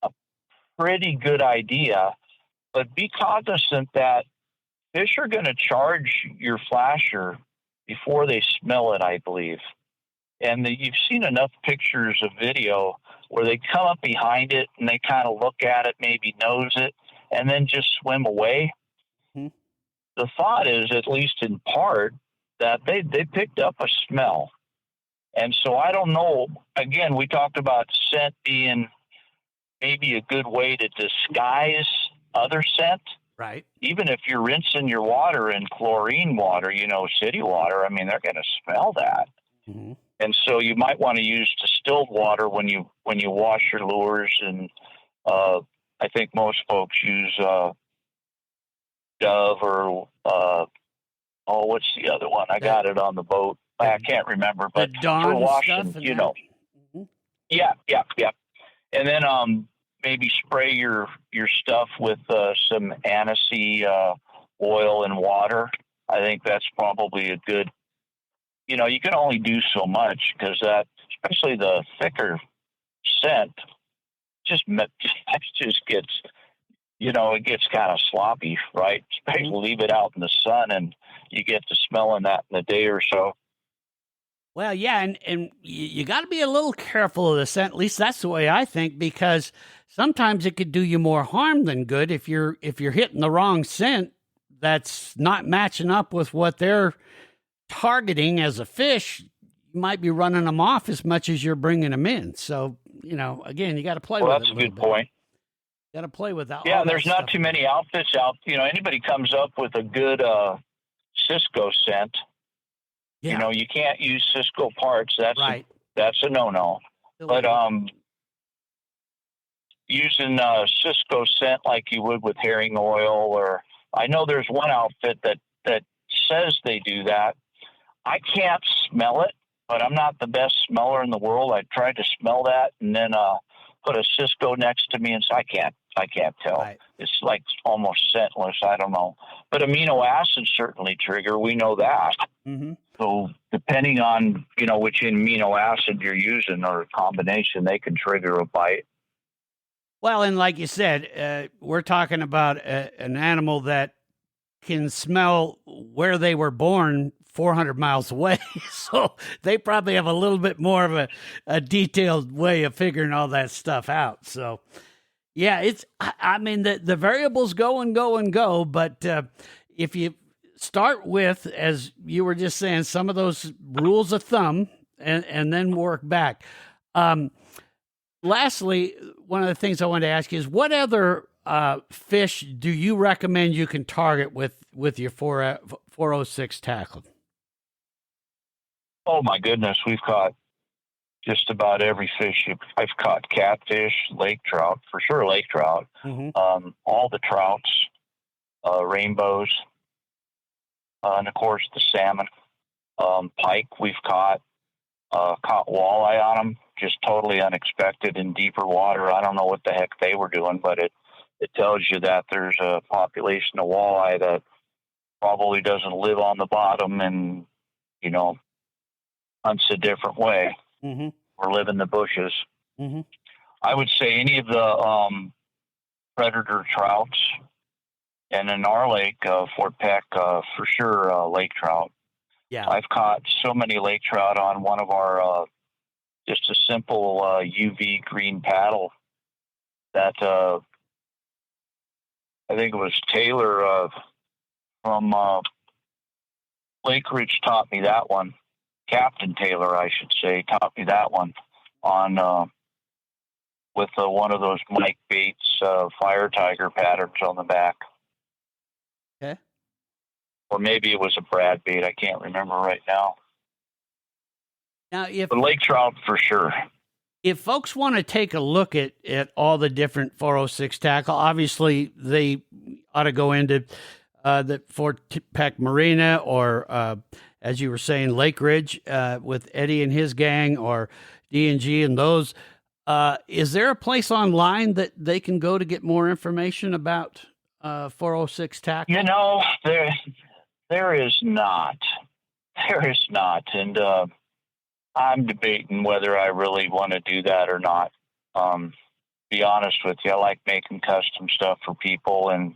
a pretty good idea, but be cognizant that fish are going to charge your flasher before they smell it, I believe. And you've seen enough pictures of video where they come up behind it and they kind of look at it, maybe nose it, and then just swim away. Mm-hmm. The thought is, at least in part, that they picked up a smell. And so I don't know. Again, we talked about scent being maybe a good way to disguise other scent. Right. Even if you're rinsing your water in chlorine water, city water, I mean, they're going to smell that. Mm-hmm. And so you might want to use distilled water when you wash your lures. And I think most folks use Dove or what's the other one? I got it on the boat. I can't remember, but for washing, Mm-hmm. Yeah. And then maybe spray your stuff with some aniseed oil and water. I think that's probably a good. You can only do so much because that, especially the thicker scent, just gets, it gets kind of sloppy, right? Especially leave it out in the sun and you get to smelling that in a day or so. Well, yeah, and you got to be a little careful of the scent. At least that's the way I think, because sometimes it could do you more harm than good if you're hitting the wrong scent that's not matching up with what they're targeting as a fish. You might be running them off as much as you're bringing them in. So, again, you got to play with it. Well, that's a good point. Got to play with that. Yeah, there's not too many outfits out. Anybody comes up with a good Cisco scent. Yeah. You can't use Cisco parts. That's right. That's a no-no. But using Cisco scent like you would with herring oil, or I know there's one outfit that says they do that. I can't smell it, but I'm not the best smeller in the world. I tried to smell that and then put a Cisco next to me, and so I can't tell. Right. It's like almost scentless. I don't know. But amino acids certainly trigger. We know that. Mm-hmm. So depending on, which amino acid you're using or a combination, they can trigger a bite. Well, and like you said, we're talking about an animal that can smell where they were born 400 miles away. So they probably have a little bit more of a detailed way of figuring all that stuff out. So, yeah, I mean, the variables go and go and go. But if you start with, as you were just saying, some of those rules of thumb and then work back. Lastly, one of the things I wanted to ask you is what other fish do you recommend you can target with your 406 tackle? Oh my goodness, we've caught just about every fish. I've caught catfish, lake trout, for sure lake trout, mm-hmm. All the trouts, rainbows, and of course the salmon, pike we've caught walleye on them, just totally unexpected in deeper water. I don't know what the heck they were doing, but it tells you that there's a population of walleye that probably doesn't live on the bottom and, hunts a different way mm-hmm. or live in the bushes. Mm-hmm. I would say any of the predator trouts, and in our lake, Fort Peck, for sure, lake trout. Yeah, I've caught so many lake trout on one of our just a simple UV green paddle that I think it was Taylor from Lake Ridge taught me that one. Captain Taylor, I should say, taught me that one on with one of those Mike Bates fire tiger patterns on the back. Okay. Or maybe it was a Brad bait. I can't remember right now. Now, if the lake trout for sure. If folks want to take a look at all the different 406 tackle, obviously they ought to go into the Fort Peck Marina or, as you were saying, Lake Ridge with Eddie and his gang, or D&G and those. Is there a place online that they can go to get more information about 406 tackle? There is not. There is not. And I'm debating whether I really want to do that or not. Be honest with you, I like making custom stuff for people, and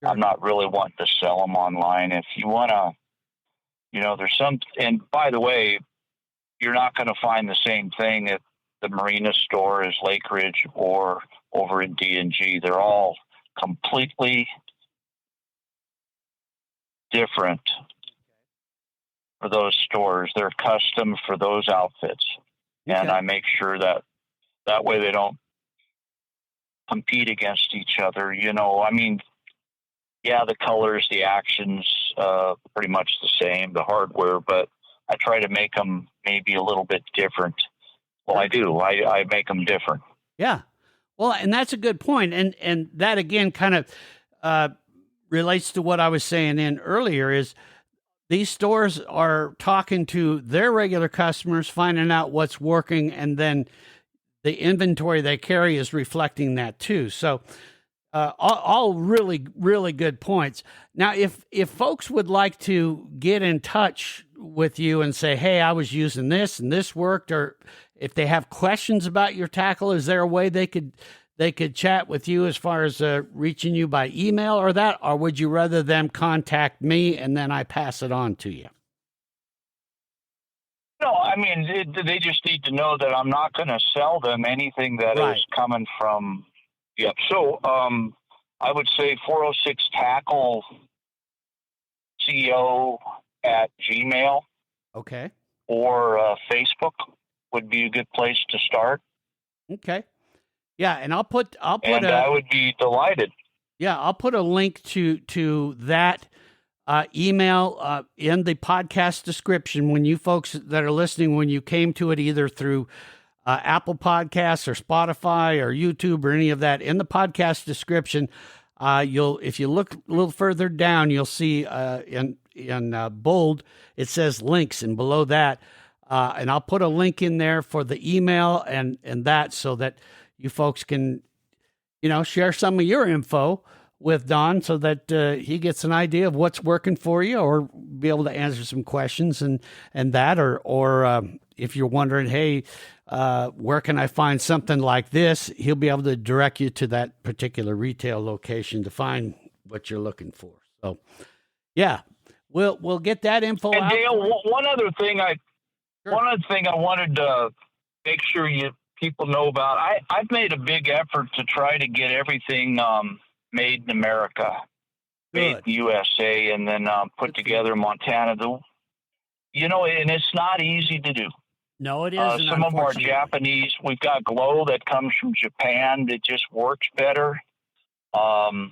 sure. I'm not really wanting to sell them online. If you want to, there's some, and by the way, you're not going to find the same thing at the marina store as Lake Ridge or over in D&G. They're all completely different for those stores. They're custom for those outfits. Okay. And I make sure that way they don't compete against each other. The colors, the actions, pretty much the same, the hardware, but I try to make them maybe a little bit different. Well, I do. I make them different. Yeah. Well, and that's a good point. And that, again, kind of relates to what I was saying earlier is these stores are talking to their regular customers, finding out what's working, and then the inventory they carry is reflecting that too. So all really, really good points. Now, if folks would like to get in touch with you and say, hey, I was using this and this worked, or if they have questions about your tackle, is there a way they could chat with you as far as reaching you by email or that, or would you rather them contact me and then I pass it on to you? No, I mean, they just need to know that I'm not going to sell them anything that right. is coming from. Yep. So I would say 406 Tackle CEO at Gmail. Okay. Or Facebook would be a good place to start. Okay. Yeah, and I'll put I would be delighted. Yeah, I'll put a link to that email in the podcast description. When you folks that are listening, when you came to it either through Apple Podcasts or Spotify or YouTube or any of that, in the podcast description, if you look a little further down, you'll see in bold it says links, and below that, and I'll put a link in there for the email and that, so that you folks can, share some of your info with Don, so that he gets an idea of what's working for you, or be able to answer some questions and that, or if you're wondering, hey, where can I find something like this? He'll be able to direct you to that particular retail location to find what you're looking for. So, yeah, we'll get that info and out. Dale, one other thing I wanted to make sure people know about. I've made a big effort to try to get everything made in America, made in USA, and then put together in Montana. And it's not easy to do. No, it isn't. Some of our Japanese, we've got glow that comes from Japan that just works better. Some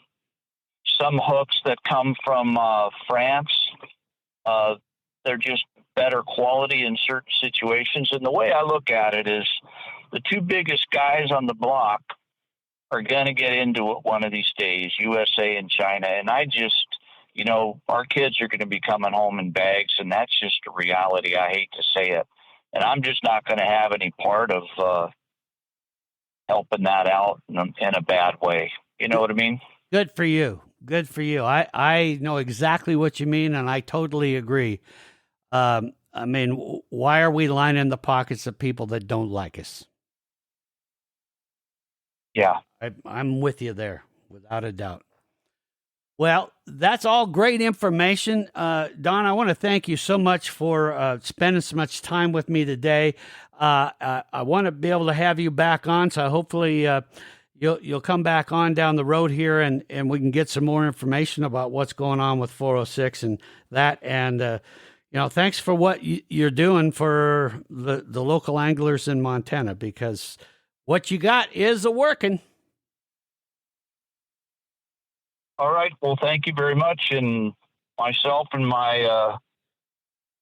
hooks that come from France, they're just better quality in certain situations. And the way I look at it is, the two biggest guys on the block are going to get into it one of these days, USA and China. And I just, our kids are going to be coming home in bags, and that's just a reality. I hate to say it. And I'm just not going to have any part of helping that out in a bad way. You know what I mean? Good for you. Good for you. I know exactly what you mean, and I totally agree. I mean, why are we lining the pockets of people that don't like us? Yeah. I'm with you there, without a doubt. Well, that's all great information. Don, I want to thank you so much for spending so much time with me today. I want to be able to have you back on, so hopefully you'll come back on down the road here, and we can get some more information about what's going on with 406 and that. And, thanks for what you're doing for the local anglers in Montana, because what you got is a-working. All right. Well, thank you very much. And myself and my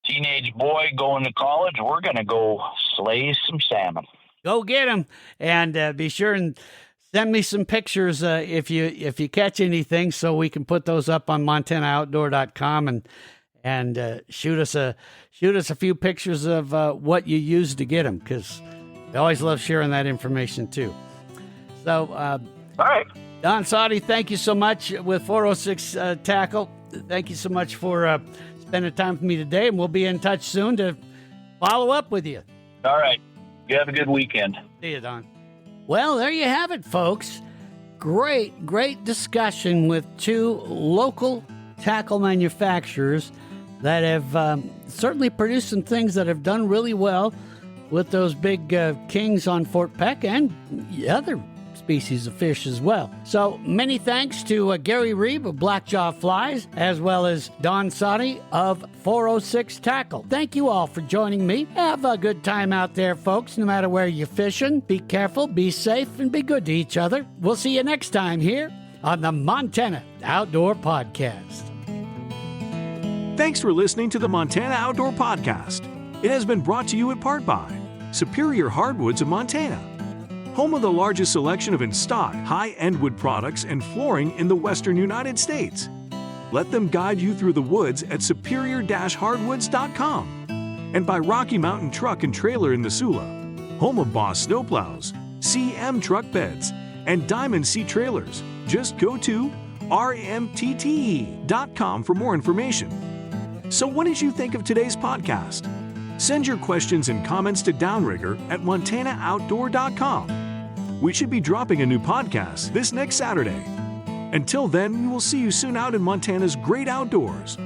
teenage boy going to college, we're going to go slay some salmon. Go get them, and be sure and send me some pictures if you catch anything, so we can put those up on MontanaOutdoor.com and shoot us a few pictures of what you used to get them, because I always love sharing that information too. So, all right. Don Soddy, thank you so much with 406 Tackle. Thank you so much for spending time with me today, and we'll be in touch soon to follow up with you. All right. You have a good weekend. See you, Don. Well, there you have it, folks. Great discussion with two local tackle manufacturers that have certainly produced some things that have done really well with those big kings on Fort Peck and other species of fish as well. So many thanks to Gary Reeb of Blackjaw Flies, as well as Don Soddy of 406 Tackle. Thank you all for joining me. Have a good time out there, folks, no matter where you're fishing. Be careful, be safe, and be good to each other. We'll see you next time here on the Montana Outdoor Podcast. Thanks for listening to the Montana Outdoor Podcast. It has been brought to you in part by Superior Hardwoods of Montana, home of the largest selection of in-stock high-end wood products and flooring in the western United States. Let them guide you through the woods at superior-hardwoods.com. And by Rocky Mountain Truck and Trailer in Missoula, home of Boss Snowplows, CM Truck Beds, and Diamond Sea Trailers. Just go to rmtte.com for more information. So what did you think of today's podcast? Send your questions and comments to Downrigger at montanooutdoor.com. We should be dropping a new podcast this next Saturday. Until then, we will see you soon out in Montana's great outdoors.